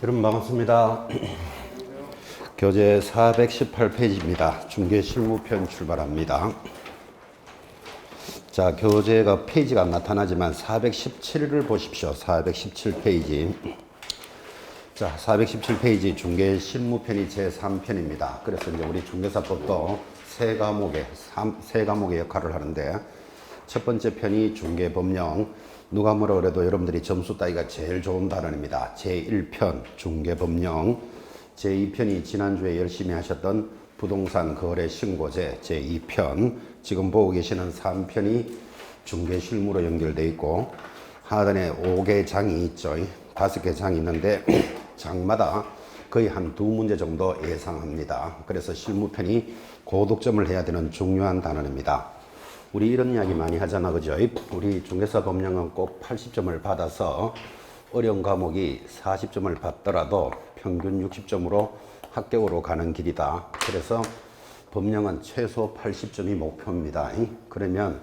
여러분 반갑습니다. 교재 418페이지입니다. 중개실무편 출발합니다. 자, 교재가 페이지가 안 나타나지만 417을 보십시오. 417페이지. 자, 417페이지 중개실무편이 제3편입니다. 그래서 이제 우리 중개사법도 세 과목의 역할을 하는데, 첫 번째 편이 중개법령. 누가 뭐라 그래도 여러분들이 점수 따기가 제일 좋은 단원입니다. 제1편 중개법령, 제2편이 지난주에 열심히 하셨던 부동산 거래 신고제 제2편, 지금 보고 계시는 3편이 중개실무로 연결되어 있고, 하단에 5개 장이 있죠. 5개 장이 있는데 장마다 거의 한 2문제 정도 예상합니다. 그래서 실무편이 고득점을 해야 되는 중요한 단원입니다. 우리 이런 이야기 많이 하잖아, 그죠? 우리 중개사 법령은 꼭 80점을 받아서 어려운 과목이 40점을 받더라도 평균 60점으로 합격으로 가는 길이다. 그래서 법령은 최소 80점이 목표입니다. 그러면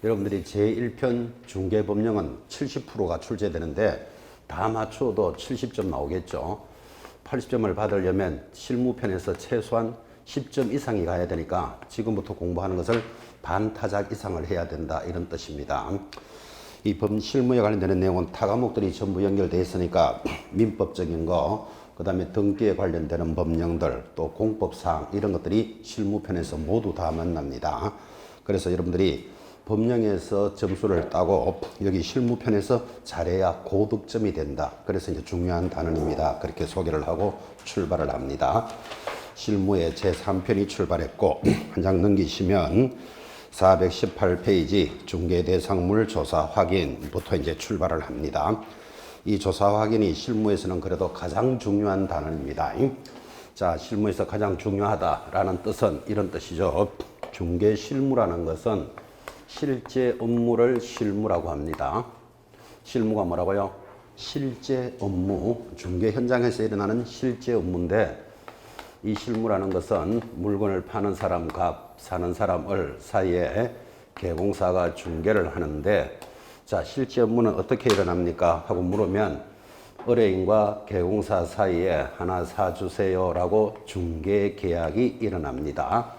여러분들이 제1편 중개법령은 70%가 출제되는데 다 맞춰도 70점 나오겠죠. 80점을 받으려면 실무편에서 최소한 10점 이상이 가야 되니까 지금부터 공부하는 것을 반타작 이상을 해야 된다, 이런 뜻입니다. 이 실무에 관련되는 내용은 타 과목들이 전부 연결되어 있으니까 민법적인 거, 그 다음에 등기에 관련되는 법령들, 또 공법사항 이런 것들이 실무편에서 모두 다 만납니다. 그래서 여러분들이 법령에서 점수를 따고 여기 실무편에서 잘해야 고득점이 된다. 그래서 이제 중요한 단원입니다. 그렇게 소개를 하고 출발을 합니다. 실무의 제3편이 출발했고, 한 장 넘기시면 418페이지 중개대상물 조사 확인부터 이제 출발을 합니다. 이 조사 확인이 실무에서는 그래도 가장 중요한 단원입니다. 자, 실무에서 가장 중요하다라는 뜻은 이런 뜻이죠. 중개실무라는 것은 실제 업무를 실무라고 합니다. 실무가 뭐라고요? 실제 업무, 중개 현장에서 일어나는 실제 업무인데, 이 실무라는 것은 물건을 파는 사람 값, 사는 사람 을 사이에 개공사가 중개를 하는데, 자, 실제 업무는 어떻게 일어납니까? 하고 물으면 의뢰인과 개공사 사이에 하나 사주세요 라고 중개 계약이 일어납니다.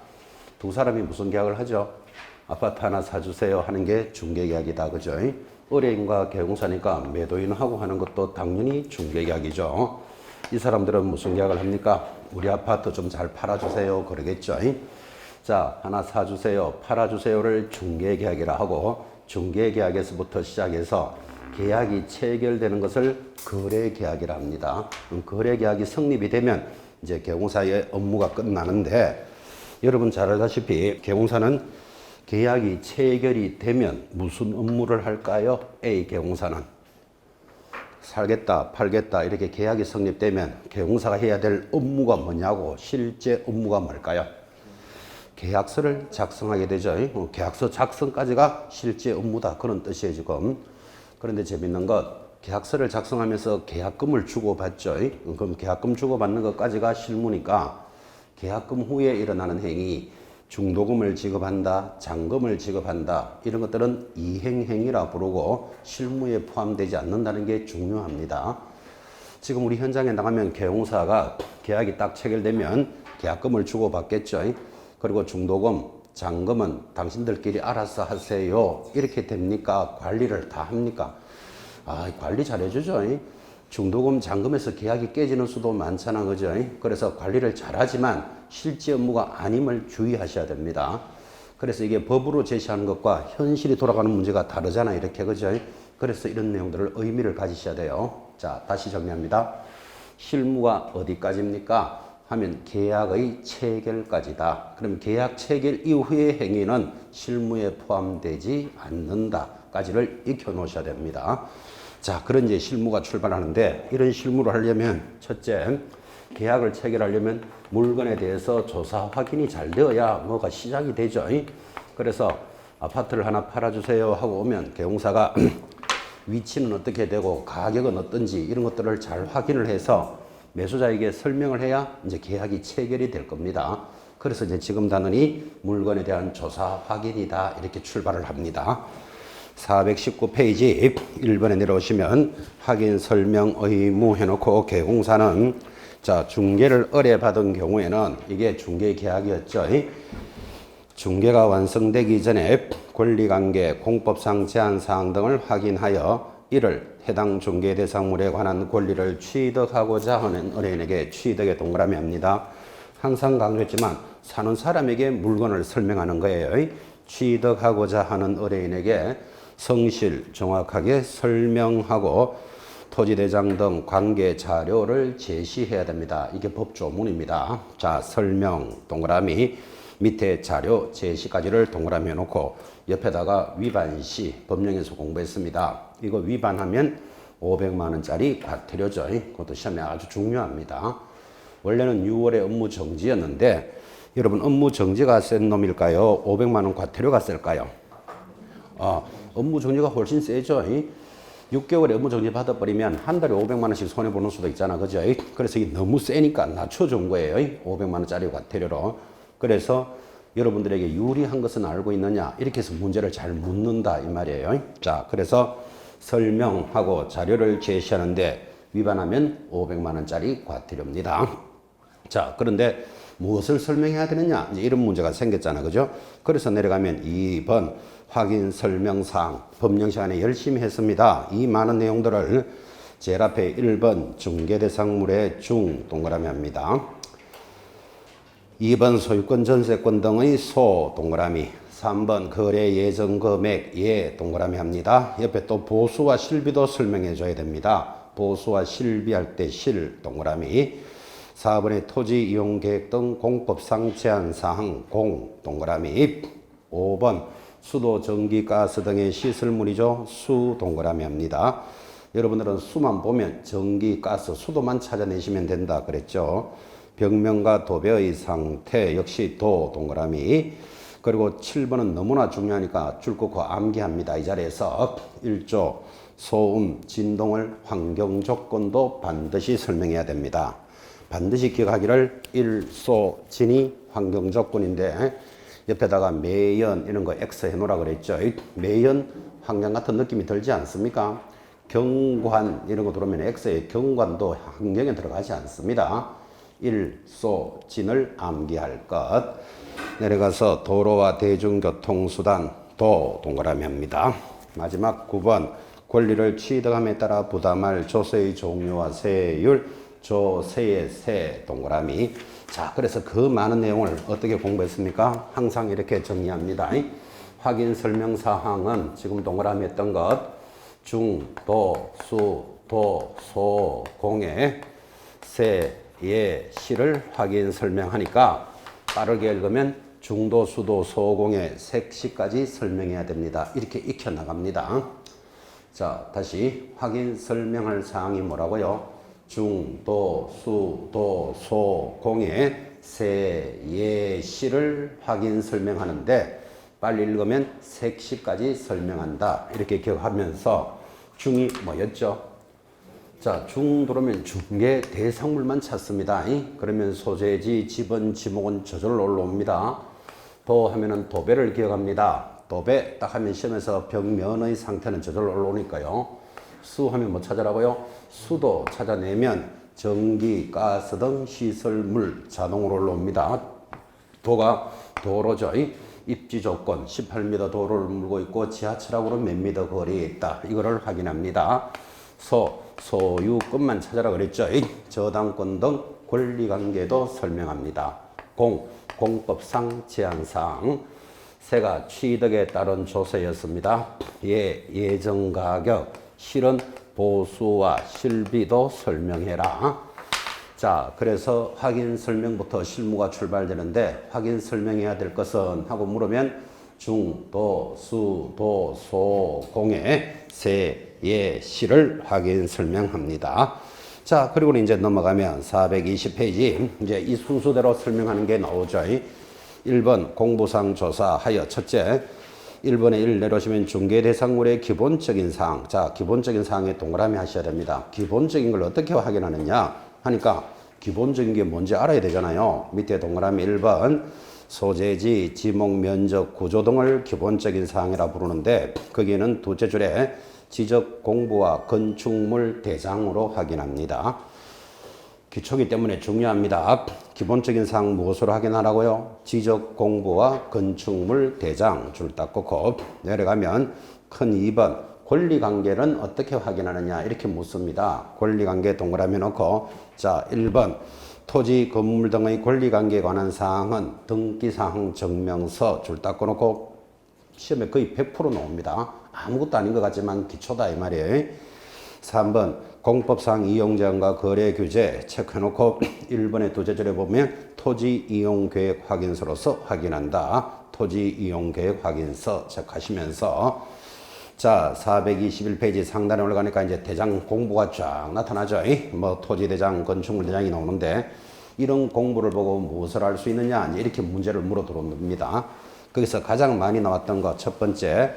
두 사람이 무슨 계약을 하죠? 아파트 하나 사주세요 하는 게 중개 계약이다, 그죠? 의뢰인과 개공사니까 매도인하고 하는 것도 당연히 중개 계약이죠. 이 사람들은 무슨 계약을 합니까? 우리 아파트 좀 잘 팔아주세요 그러겠죠. 자, 하나 사주세요, 팔아주세요를 중개계약이라 하고, 중개계약에서부터 시작해서 계약이 체결되는 것을 거래계약이라 합니다. 거래계약이 성립이 되면 이제 개공사의 업무가 끝나는데, 여러분 잘 알다시피 개공사는 계약이 체결이 되면 무슨 업무를 할까요? A 개공사는 살겠다, 팔겠다 이렇게 계약이 성립되면 개공사가 해야 될 업무가 뭐냐고, 실제 업무가 뭘까요? 계약서를 작성하게 되죠. 계약서 작성까지가 실제 업무다, 그런 뜻이에요 지금. 그런데 재밌는 것, 계약서를 작성하면서 계약금을 주고받죠. 그럼 계약금 주고받는 것까지가 실무니까 계약금 후에 일어나는 행위, 중도금을 지급한다, 잔금을 지급한다, 이런 것들은 이행행위라 부르고 실무에 포함되지 않는다는 게 중요합니다. 지금 우리 현장에 나가면 개공사가 계약이 딱 체결되면 계약금을 주고받겠죠. 그리고 중도금, 잔금은 당신들끼리 알아서 하세요 이렇게 됩니까? 관리를 다 합니까? 관리 잘해주죠. 중도금, 잔금에서 계약이 깨지는 수도 많잖아, 그죠? 그래서 관리를 잘하지만 실제 업무가 아님을 주의하셔야 됩니다. 그래서 이게 법으로 제시하는 것과 현실이 돌아가는 문제가 다르잖아, 이렇게, 그죠? 그래서 이런 내용들을 의미를 가지셔야 돼요. 자, 다시 정리합니다. 실무가 어디까지입니까? 하면 계약의 체결까지다. 그럼 계약 체결 이후의 행위는 실무에 포함되지 않는다까지를 익혀 놓으셔야 됩니다. 자, 그런 이제 실무가 출발하는데, 이런 실무를 하려면 첫째, 계약을 체결하려면 물건에 대해서 조사 확인이 잘 되어야 뭐가 시작이 되죠. 그래서 아파트를 하나 팔아주세요 하고 오면 개공사가 위치는 어떻게 되고 가격은 어떤지 이런 것들을 잘 확인을 해서 매수자에게 설명을 해야 이제 계약이 체결이 될 겁니다. 그래서 이제 지금 단원이 물건에 대한 조사 확인이다, 이렇게 출발을 합니다. 419페이지 1번에 내려오시면 확인 설명 의무 해놓고 개공사는 자 중개를 의뢰받은 경우에는 이게 중개 계약이었죠. 중개가 완성되기 전에 권리관계, 공법상 제한사항 등을 확인하여 이를 해당 중개 대상물에 관한 권리를 취득하고자 하는 의뢰인에게 취득의 동그라미 합니다. 항상 강조했지만 사는 사람에게 물건을 설명하는 거예요. 취득하고자 하는 의뢰인에게 성실 정확하게 설명하고 토지대장 등 관계 자료를 제시해야 됩니다. 이게 법조문입니다. 자, 설명 동그라미 밑에 자료 제시까지를 동그라미 해놓고 옆에다가 위반시 법령에서 공부했습니다. 이거 위반하면 500만 원짜리 과태료죠. 그것도 시험에 아주 중요합니다. 원래는 6월에 업무 정지였는데 여러분 업무 정지가 센 놈일까요? 500만 원 과태료가 셀까요? 업무 정지가 훨씬 세죠. 6개월에 업무 정지 받아버리면 한 달에 500만 원씩 손해보는 수도 있잖아. 그죠? 그래서 이게 너무 세니까 낮춰준 거예요. 500만 원짜리 과태료로. 그래서 여러분들에게 유리한 것은 알고 있느냐? 이렇게 해서 문제를 잘 묻는다 이 말이에요. 자, 그래서 설명하고 자료를 제시하는데 위반하면 500만 원짜리 과태료입니다. 자, 그런데 무엇을 설명해야 되느냐? 이제 이런 문제가 생겼잖아. 그죠? 그래서 내려가면 2번 확인 설명사항 법령 시간에 열심히 했습니다. 이 많은 내용들을 제일 앞에 1번 중개대상물의 중 동그라미 합니다. 2번 소유권 전세권 등의 소 동그라미 3번 거래 예정 금액 예 동그라미 합니다. 옆에 또 보수와 실비도 설명해 줘야 됩니다. 보수와 실비할 때 실 동그라미 4번의 토지 이용 계획 등 공법상 제한사항 공 동그라미 5번 수도 전기 가스 등의 시설물이죠. 수 동그라미 합니다. 여러분들은 수만 보면 전기 가스 수도만 찾아내시면 된다 그랬죠. 벽면과 도배의 상태 역시 도 동그라미 그리고 7번은 너무나 중요하니까 줄 긋고 암기합니다. 이 자리에서 1조 소음 진동을 환경 조건도 반드시 설명해야 됩니다. 반드시 기억하기를 일소 진이 환경 조건인데 옆에다가 매연 이런 거 X 해놓으라 그랬죠. 매연 환경 같은 느낌이 들지 않습니까? 경관 이런 거 들어오면 X에 경관도 환경에 들어가지 않습니다. 일소진을 암기할 것. 내려가서 도로와 대중교통수단 도 동그라미 합니다. 마지막 9번 권리를 취득함에 따라 부담할 조세의 종류와 세율 조세의 세 동그라미. 자, 그래서 그 많은 내용을 어떻게 공부했습니까? 항상 이렇게 정리합니다. 확인 설명 사항은 지금 동그라미 했던 것 중, 도, 수, 도, 소, 공의 세, 예, 시를 확인 설명하니까 빠르게 읽으면 중도, 수도, 소공의 색시까지 설명해야 됩니다. 이렇게 익혀 나갑니다. 자, 다시 확인 설명할 사항이 뭐라고요? 중, 도, 수, 도, 소, 공의 세, 예, 시를 확인 설명하는데 빨리 읽으면 색시까지 설명한다. 이렇게 기억하면서 중이 뭐였죠? 자, 중 들어오면 중개 대상물만 찾습니다. 그러면 소재지, 지번, 지목은 저절로 올라옵니다. 도 하면은 도배를 기억합니다. 도배 딱 하면 시험에서 벽면의 상태는 저절로 올라오니까요. 수 하면 뭐 찾으라고요? 수도 찾아내면 전기, 가스 등 시설물 자동으로 올라옵니다. 도가 도로죠. 입지 조건 18m 도로를 물고 있고 지하철하고는 몇 미터 거리에 있다. 이거를 확인합니다. 소유권만 찾아라 그랬죠. 저당권 등 권리관계도 설명합니다. 공법상 제한사항 세가 취득에 따른 조세였습니다. 예정가격 실은 보수와 실비도 설명해라. 자, 그래서 확인 설명부터 실무가 출발되는데 확인 설명해야 될 것은 하고 물으면 중, 도, 수, 도, 소, 공의 세, 예, 시를 확인 설명합니다. 자, 그리고 이제 넘어가면 420페이지 이제 이 순서대로 설명하는 게 나오죠. 1번 공부상 조사하여 첫째 1번에 1 내려오시면 중개대상물의 기본적인 사항. 자, 기본적인 사항에 동그라미 하셔야 됩니다. 기본적인 걸 어떻게 확인하느냐 하니까 기본적인 게 뭔지 알아야 되잖아요. 밑에 동그라미 1번 소재지, 지목, 면적, 구조 등을 기본적인 사항이라 부르는데 거기에는 두째 줄에 지적 공부와 건축물 대장으로 확인합니다. 기초기 때문에 중요합니다. 기본적인 사항 무엇으로 확인하라고요? 지적 공부와 건축물 대장 줄 딱 긋고 내려가면 큰 2번 권리관계는 어떻게 확인하느냐 이렇게 묻습니다. 권리관계 동그라미 놓고 자 1번 토지, 건물 등의 권리관계에 관한 사항은 등기사항 증명서 줄 딱 긋고 시험에 거의 100% 나옵니다. 아무것도 아닌 것 같지만 기초다 이 말이에요. 3번 공법상 이용제한과 거래 규제 체크해놓고 1번의 두째 줄에 보면 토지 이용계획 확인서로서 확인한다. 토지 이용계획 확인서 체크하시면서 자 421페이지 상단에 올라가니까 이제 대장 공부가 쫙 나타나죠. 뭐 토지대장, 건축물대장이 나오는데 이런 공부를 보고 무엇을 알 수 있느냐 이렇게 문제를 물어 들어옵니다. 거기서 가장 많이 나왔던 거 첫 번째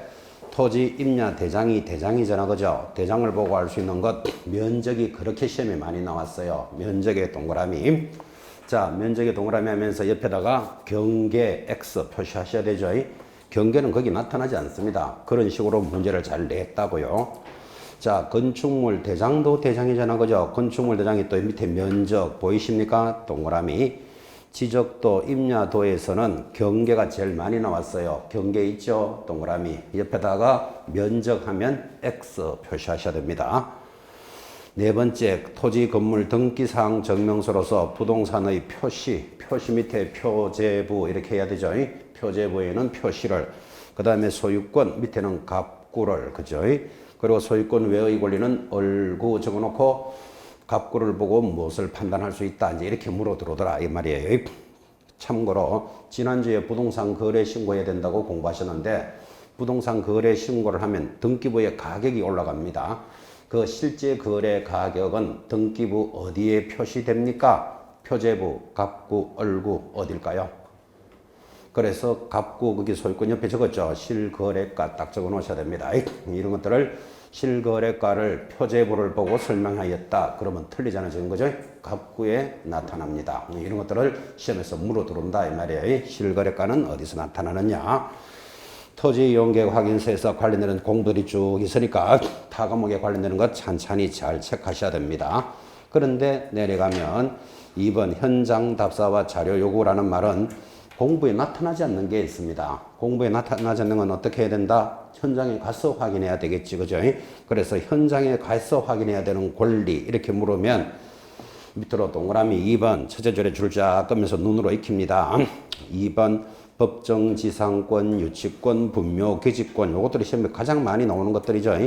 토지 임야 대장이잖아 그죠? 대장을 보고 알 수 있는 것 면적이 그렇게 시험에 많이 나왔어요. 면적의 동그라미. 자 면적의 동그라미 하면서 옆에다가 경계 X 표시하셔야 되죠. 경계는 거기 나타나지 않습니다. 그런 식으로 문제를 잘 냈다고요. 자 건축물 대장도 대장이잖아 그죠? 건축물 대장이 또 밑에 면적 보이십니까? 동그라미. 지적도, 임야도에서는 경계가 제일 많이 나왔어요. 경계 있죠? 동그라미. 옆에다가 면적하면 X 표시하셔야 됩니다. 네 번째, 토지, 건물 등기사항 증명서로서 부동산의 표시 밑에 표제부 이렇게 해야 되죠? 표제부에는 표시를, 그 다음에 소유권 밑에는 갑구를, 그죠? 그리고 소유권 외의 권리는 얼구 적어놓고 갑구를 보고 무엇을 판단할 수 있다. 이제 이렇게 물어 들어오더라. 이 말이에요. 참고로, 지난주에 부동산 거래 신고해야 된다고 공부하셨는데, 부동산 거래 신고를 하면 등기부에 가격이 올라갑니다. 그 실제 거래 가격은 등기부 어디에 표시됩니까? 표제부, 갑구, 얼구, 어딜까요? 그래서 갑구, 거기 소유권 옆에 적었죠. 실거래가 딱 적어 놓으셔야 됩니다. 이런 것들을 실거래가를 표제부를 보고 설명하였다. 그러면 틀리잖아요. 지금 그죠? 갑구에 나타납니다. 이런 것들을 시험에서 물어 들어온다. 이 말이에요. 실거래가는 어디서 나타나느냐. 토지 이용계획 확인서에서 관련되는 공들이 쭉 있으니까 타 과목에 관련되는 것 찬찬히 잘 체크하셔야 됩니다. 그런데 내려가면 2번 현장 답사와 자료 요구라는 말은 공부에 나타나지 않는 게 있습니다. 공부에 나타나지 않는 건 어떻게 해야 된다? 현장에 가서 확인해야 되겠지, 그죠? 그래서 현장에 가서 확인해야 되는 권리, 이렇게 물으면 밑으로 동그라미 2번, 첫째 줄에 줄 쫙 끄면서 눈으로 익힙니다. 2번, 법정지상권, 유치권, 분묘, 기지권, 요것들이 시험에 가장 많이 나오는 것들이죠.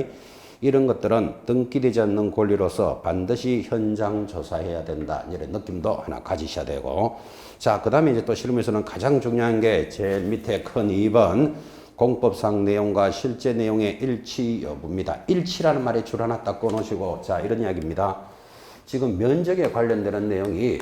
이런 것들은 등기되지 않는 권리로서 반드시 현장 조사해야 된다. 이런 느낌도 하나 가지셔야 되고. 자, 그 다음에 이제 또 실무에서는 가장 중요한 게 제일 밑에 큰 2번, 공법상 내용과 실제 내용의 일치 여부입니다. 일치라는 말에 줄 하나 딱 꺼놓으시고, 자, 이런 이야기입니다. 지금 면적에 관련되는 내용이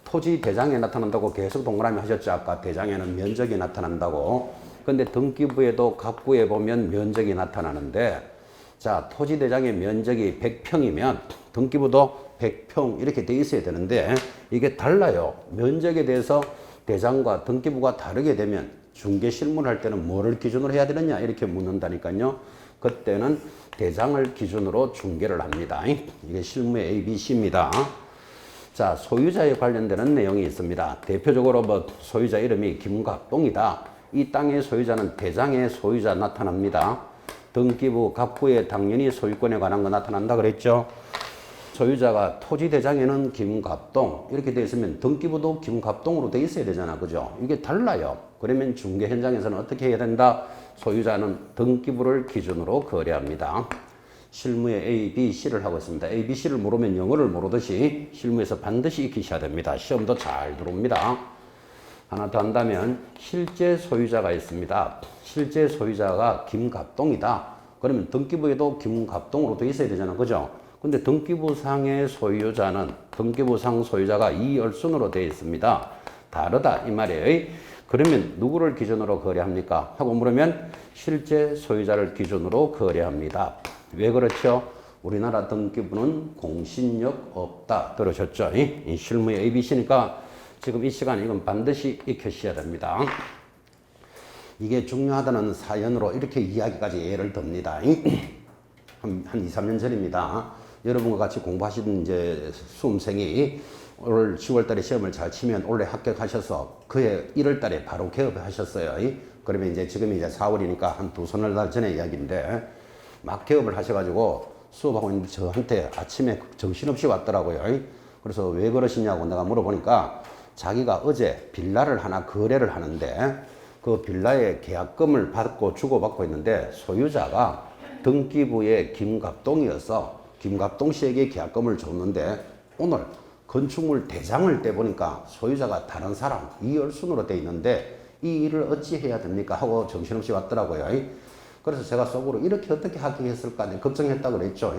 토지 대장에 나타난다고 계속 동그라미 하셨죠. 아까 대장에는 면적이 나타난다고. 근데 등기부에도 갑구에 보면 면적이 나타나는데, 자, 토지 대장의 면적이 100평이면 등기부도 100평 이렇게 돼 있어야 되는데 이게 달라요. 면적에 대해서 대장과 등기부가 다르게 되면 중개 실무를 할 때는 뭐를 기준으로 해야 되느냐 이렇게 묻는다니까요. 그때는 대장을 기준으로 중개를 합니다. 이게 실무의 ABC입니다. 자, 소유자에 관련되는 내용이 있습니다. 대표적으로 뭐 소유자 이름이 김갑동이다. 이 땅의 소유자는 대장의 소유자 나타납니다. 등기부, 갑구에 당연히 소유권에 관한 거 나타난다 그랬죠. 소유자가 토지 대장에는 김갑동 이렇게 돼 있으면 등기부도 김갑동으로 돼 있어야 되잖아. 그죠? 이게 달라요. 그러면 중개 현장에서는 어떻게 해야 된다? 소유자는 등기부를 기준으로 거래합니다. 실무에 A, B, C를 하고 있습니다. A, B, C를 모르면 영어를 모르듯이 실무에서 반드시 익히셔야 됩니다. 시험도 잘 들어옵니다. 하나 더 한다면 실제 소유자가 있습니다. 실제 소유자가 김갑동이다. 그러면 등기부에도 김갑동으로 돼 있어야 되잖아. 그죠? 근데 등기부상의 소유자는 등기부상 소유자가 이얼순으로 되어 있습니다. 다르다 이 말이에요. 그러면 누구를 기준으로 거래합니까? 하고 물으면 실제 소유자를 기준으로 거래합니다. 왜 그렇죠? 우리나라 등기부는 공신력 없다. 들으셨죠? 이 실무의 ABC니까 지금 이 시간에 이건 반드시 익혀셔야 됩니다. 이게 중요하다는 사연으로 이렇게 이야기까지 예를 듭니다. 한 2, 3년 전입니다. 여러분과 같이 공부하시던 이제 수험생이 올 10월 달에 시험을 잘 치면 올해 합격하셔서 그해 1월 달에 바로 개업하셨어요. 그러면 이제 지금이 이제 4월이니까 한 두 서너 달 전의 이야기인데 막 개업을 하셔가지고 수업하고 있는 저한테 아침에 정신없이 왔더라고요. 그래서 왜 그러시냐고 내가 물어보니까 자기가 어제 빌라를 하나 거래를 하는데 그 빌라의 계약금을 받고 주고받고 있는데 소유자가 등기부의 김갑동이어서 김갑동 씨에게 계약금을 줬는데 오늘 건축물 대장을 떼보니까 소유자가 다른 사람 이열순으로 돼 있는데 이 일을 어찌 해야 됩니까 하고 정신없이 왔더라고요. 그래서 제가 속으로 이렇게 어떻게 하겠을까 걱정했다 그랬죠.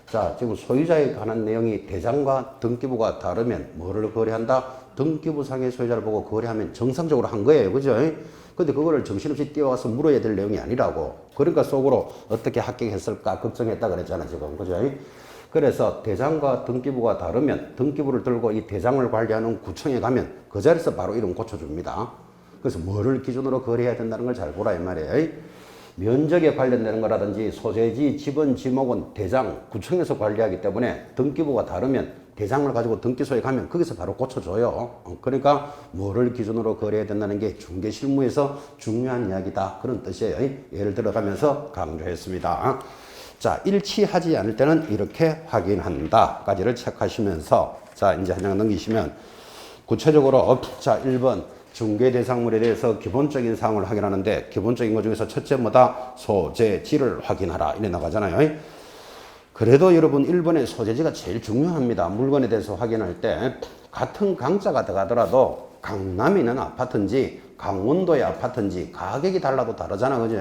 자, 지금 소유자에 관한 내용이 대장과 등기부가 다르면 뭐를 거래한다? 등기부상의 소유자를 보고 거래하면 정상적으로 한 거예요. 그죠? 근데 그거를 정신없이 뛰어와서 물어야 될 내용이 아니라고. 그러니까 속으로 어떻게 합격했을까 걱정했다 그랬잖아, 지금. 그죠? 그래서 대장과 등기부가 다르면 등기부를 들고 이 대장을 관리하는 구청에 가면 그 자리에서 바로 이름 고쳐줍니다. 그래서 뭐를 기준으로 거래해야 된다는 걸 잘 보라 이 말이에요. 면적에 관련되는 거라든지 소재지, 지번, 지목은 대장, 구청에서 관리하기 때문에 등기부가 다르면 대장을 가지고 등기소에 가면 거기서 바로 고쳐줘요. 그러니까 뭐를 기준으로 거래해야 된다는 게 중개실무에서 중요한 이야기다. 그런 뜻이에요. 예를 들어가면서 강조했습니다. 자, 일치하지 않을 때는 이렇게 확인한다. 까지를 체크하시면서 자, 이제 한 장 넘기시면 구체적으로 자, 1번 중개대상물에 대해서 기본적인 사항을 확인하는데 기본적인 것 중에서 첫째 뭐다? 소재지를 확인하라. 이래 나가잖아요. 그래도 여러분 1번의 소재지가 제일 중요합니다. 물건에 대해서 확인할 때 같은 강자가 들어가더라도 강남에 있는 아파트인지 강원도의 아파트인지 가격이 달라도 다르잖아. 그죠?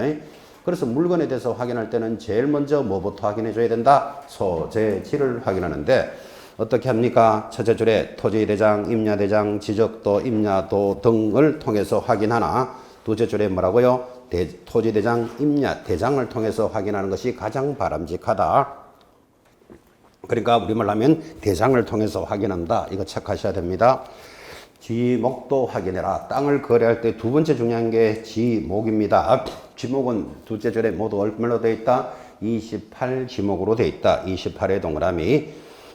그래서 물건에 대해서 확인할 때는 제일 먼저 뭐부터 확인해 줘야 된다? 소재지를 확인하는데 어떻게 합니까? 첫째 줄에 토지대장, 임야대장, 지적도, 임야도 등을 통해서 확인하나 두째 줄에 뭐라고요? 토지대장, 임야대장을 통해서 확인하는 것이 가장 바람직하다. 그러니까 우리말로 하면 대장을 통해서 확인한다. 이거 체크하셔야 됩니다. 지목도 확인해라. 땅을 거래할 때 두 번째 중요한 게 지목입니다. 지목은 두째 줄에 모두 얼마로 되어 있다? 28 지목으로 되어 있다. 28의 동그라미.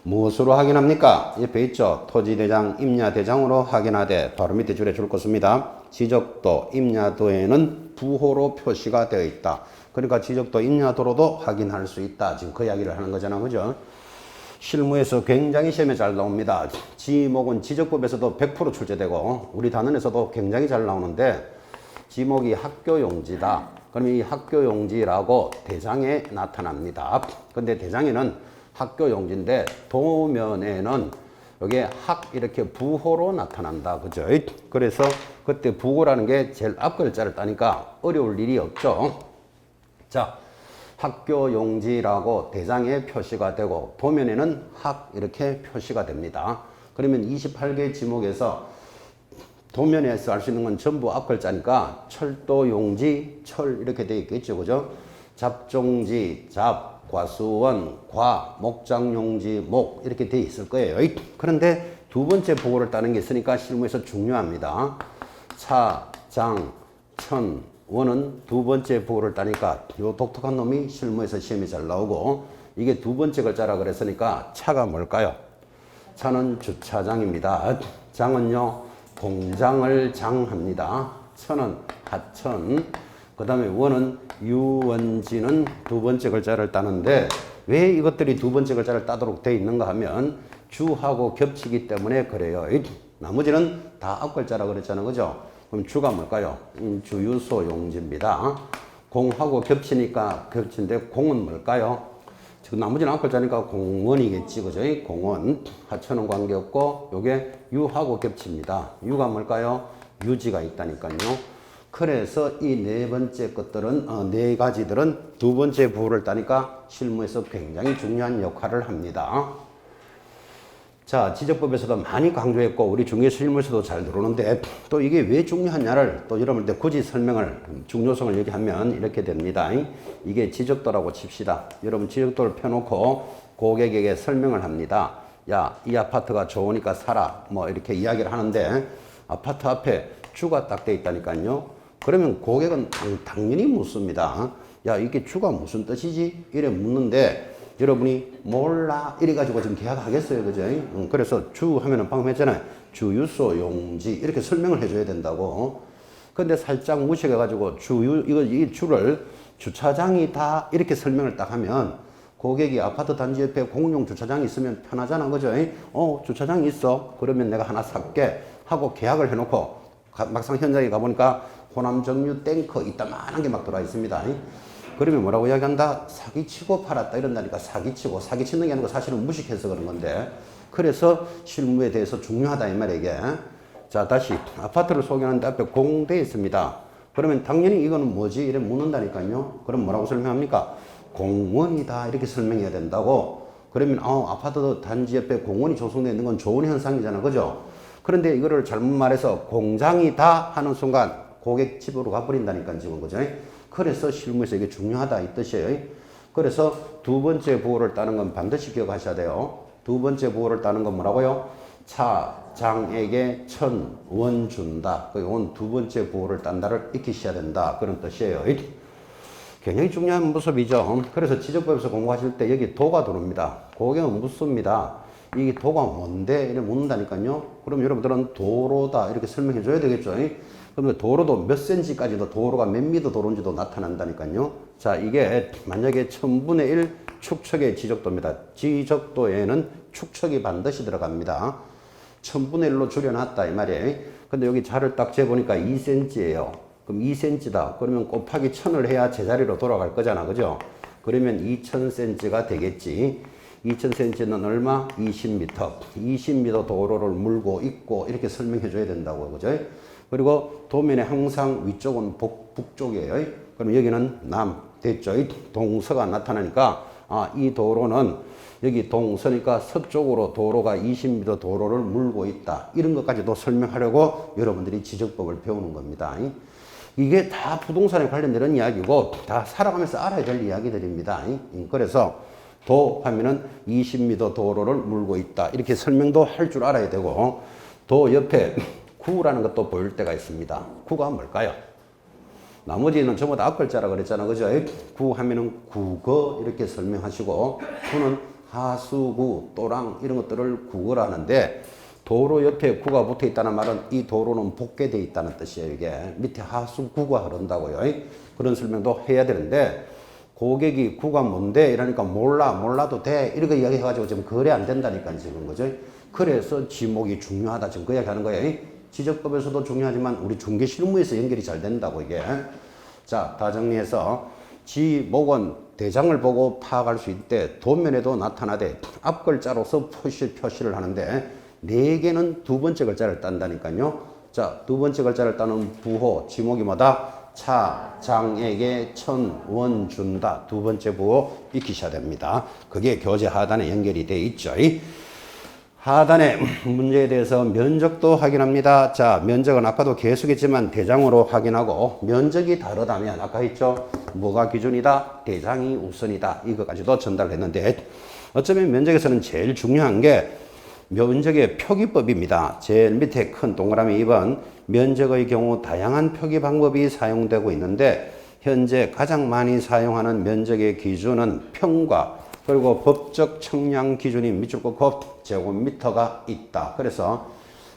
무엇으로 확인합니까? 옆에 있죠. 토지대장, 임야대장으로 확인하되 바로 밑에 줄에 줄 것입니다. 지적도, 임야도에는 부호로 표시가 되어 있다. 그러니까 지적도, 임야도로도 확인할 수 있다. 지금 그 이야기를 하는 거잖아. 그죠? 실무에서 굉장히 시험에 잘 나옵니다. 지목은 지적법에서도 100% 출제되고 우리 단원에서도 굉장히 잘 나오는데 지목이 학교용지다. 그러면 이 학교용지라고 대장에 나타납니다. 근데 대장에는 학교용지인데 도면에는 여기에 학 이렇게 부호로 나타난다. 그죠? 그래서 그때 부호라는 게 제일 앞 글자를 따니까 어려울 일이 없죠. 자, 학교용지라고 대장에 표시가 되고 도면에는 학 이렇게 표시가 됩니다. 그러면 28개 지목에서 도면에서 알 수 있는 건 전부 앞 글자니까 철도용지, 철 이렇게 되어 있겠죠. 그죠? 잡종지, 잡, 과수원, 과, 목장용지, 목 이렇게 되어 있을 거예요. 그런데 두 번째 보고를 따는 게 있으니까 실무에서 중요합니다. 차, 장, 천, 원은 두 번째 보고를 따니까 요 독특한 놈이 실무에서 시험이 잘 나오고 이게 두 번째 글자라 그랬으니까 차가 뭘까요? 차는 주차장입니다. 장은요 공장을 장합니다. 천은 하천, 그 다음에 원은 유원지는 두 번째 글자를 따는데 왜 이것들이 두 번째 글자를 따도록 되어 있는가 하면 주하고 겹치기 때문에 그래요. 나머지는 다 앞 글자라 그랬잖아요. 그죠? 그럼 주가 뭘까요? 주유소 용지입니다. 공하고 겹치니까 겹친데 공은 뭘까요? 지금 나머지는 앞 글자니까 공원이겠지. 그죠? 공원. 하천은 관계없고 요게 유하고 겹칩니다. 유가 뭘까요? 유지가 있다니까요. 그래서 이 네 번째 것들은 네 가지들은 두 번째 부호를 따니까 실무에서 굉장히 중요한 역할을 합니다. 자, 지적법에서도 많이 강조했고 우리 중개 실무에서도 잘 들어오는데 또 이게 왜 중요하냐를 또 여러분들 굳이 설명을 중요성을 얘기하면 이렇게 됩니다. 이게 지적도라고 칩시다. 여러분 지적도를 펴놓고 고객에게 설명을 합니다. 야, 이 아파트가 좋으니까 사라. 뭐 이렇게 이야기를 하는데 아파트 앞에 주가 딱 돼 있다니까요. 그러면 고객은 당연히 묻습니다. 야, 이게 주가 무슨 뜻이지? 이래 묻는데 여러분이 몰라 이래가지고 지금 계약하겠어요, 그죠? 그래서 주 하면은 방금 했잖아요. 주유소 용지 이렇게 설명을 해줘야 된다고. 근데 살짝 무식해가지고 이 주를 주차장이다 이렇게 설명을 딱 하면 고객이 아파트 단지 옆에 공용 주차장이 있으면 편하잖아, 그죠? 주차장이 있어. 그러면 내가 하나 살게 하고 계약을 해놓고 막상 현장에 가보니까 호남 정유 탱커 이따만한 게 막 들어와 있습니다. 그러면 뭐라고 이야기한다? 사기치고 팔았다 이런다니까. 사기치고 사기치는 게 아니고 사실은 무식해서 그런 건데, 그래서 실무에 대해서 중요하다 이 말이야 이게. 자, 다시 아파트를 소개하는데 앞에 공돼 있습니다. 그러면 당연히 이거는 뭐지? 이래 묻는다니까요. 그럼 뭐라고 설명합니까? 공원이다 이렇게 설명해야 된다고. 그러면 아파트 단지 옆에 공원이 조성되어 있는 건 좋은 현상이잖아, 그죠? 그런데 이거를 잘못 말해서 공장이다 하는 순간 고객 집으로 가버린다니까 지금, 그죠? 그래서 실무에서 이게 중요하다 이 뜻이에요. 그래서 두 번째 부호를 따는 건 반드시 기억하셔야 돼요. 두 번째 부호를 따는 건 뭐라고요? 차장에게 1,000원 준다. 이건 두 번째 부호를 딴다를 익히셔야 된다. 그런 뜻이에요. 굉장히 중요한 모습이죠. 그래서 지적법에서 공부하실 때 여기 도가 들어옵니다. 고객은 묻습니다. 이 도가 뭔데? 이렇게 묻는다니까요. 그럼 여러분들은 도로다 이렇게 설명해 줘야 되겠죠. 그러면 도로도 몇 센치까지도 도로가 몇 미터 도로인지도 나타난다니까요. 자, 이게 만약에 1000분의 1 축척의 지적도입니다. 지적도에는 축척이 반드시 들어갑니다. 1000분의 1로 줄여놨다 이 말이에요. 근데 여기 자를 딱 재보니까 2cm예요. 그럼 2cm다. 그러면 곱하기 1000을 해야 제자리로 돌아갈 거잖아, 그죠? 그러면 2000cm가 되겠지. 2000cm는 얼마? 20m. 20m 도로를 물고 있고 이렇게 설명해 줘야 된다고, 그죠? 그리고 도면에 항상 위쪽은 북쪽이에요. 그럼 여기는 남, 됐죠? 동서가 나타나니까 이 도로는 여기 동서니까 서쪽으로 도로가 20m 도로를 물고 있다. 이런 것까지도 설명하려고 여러분들이 지적법을 배우는 겁니다. 이게 다 부동산에 관련된 이야기고 다 살아가면서 알아야 될 이야기들입니다. 그래서 도 하면은 20m 도로를 물고 있다. 이렇게 설명도 할 줄 알아야 되고, 도 옆에 구라는 것도 보일 때가 있습니다. 구가 뭘까요? 나머지는 전부 다 앞글자라 그랬잖아, 그죠? 구 하면은 국어 이렇게 설명하시고, 구는 하수구, 또랑 이런 것들을 국어라 하는데, 도로 옆에 구가 붙어 있다는 말은 이 도로는 복개되어 있다는 뜻이에요. 이게 밑에 하수구가 흐른다고요. 그런 설명도 해야 되는데, 고객이 구가 뭔데? 이러니까 몰라도 돼. 이렇게 이야기해가지고 지금 거래 안 된다니까 지금, 그죠? 그래서 지목이 중요하다. 지금 그 이야기 하는 거예요. 지적법에서도 중요하지만 우리 중개실무에서 연결이 잘 된다고 이게. 자, 다 정리해서 지목은 대장을 보고 파악할 수 있대. 도면에도 나타나되 앞글자로서 표시를 하는데 4개는 두 번째 글자를 딴다니까요. 자, 두 번째 글자를 따는 부호, 지목이 뭐다? 차장에게 1,000원 준다. 두 번째 부호 익히셔야 됩니다. 그게 교재 하단에 연결이 돼 있죠. 하단의 문제에 대해서 면적도 확인합니다. 자, 면적은 아까도 계속했지만 대장으로 확인하고, 면적이 다르다면 아까 했죠. 뭐가 기준이다? 대장이 우선이다. 이거까지도 전달했는데, 어쩌면 면적에서는 제일 중요한 게 면적의 표기법입니다. 제일 밑에 큰 동그라미 2번, 면적의 경우 다양한 표기 방법이 사용되고 있는데 현재 가장 많이 사용하는 면적의 기준은 평과 그리고 법적 측량 기준이 밑줄 긋고 제곱미터가 있다. 그래서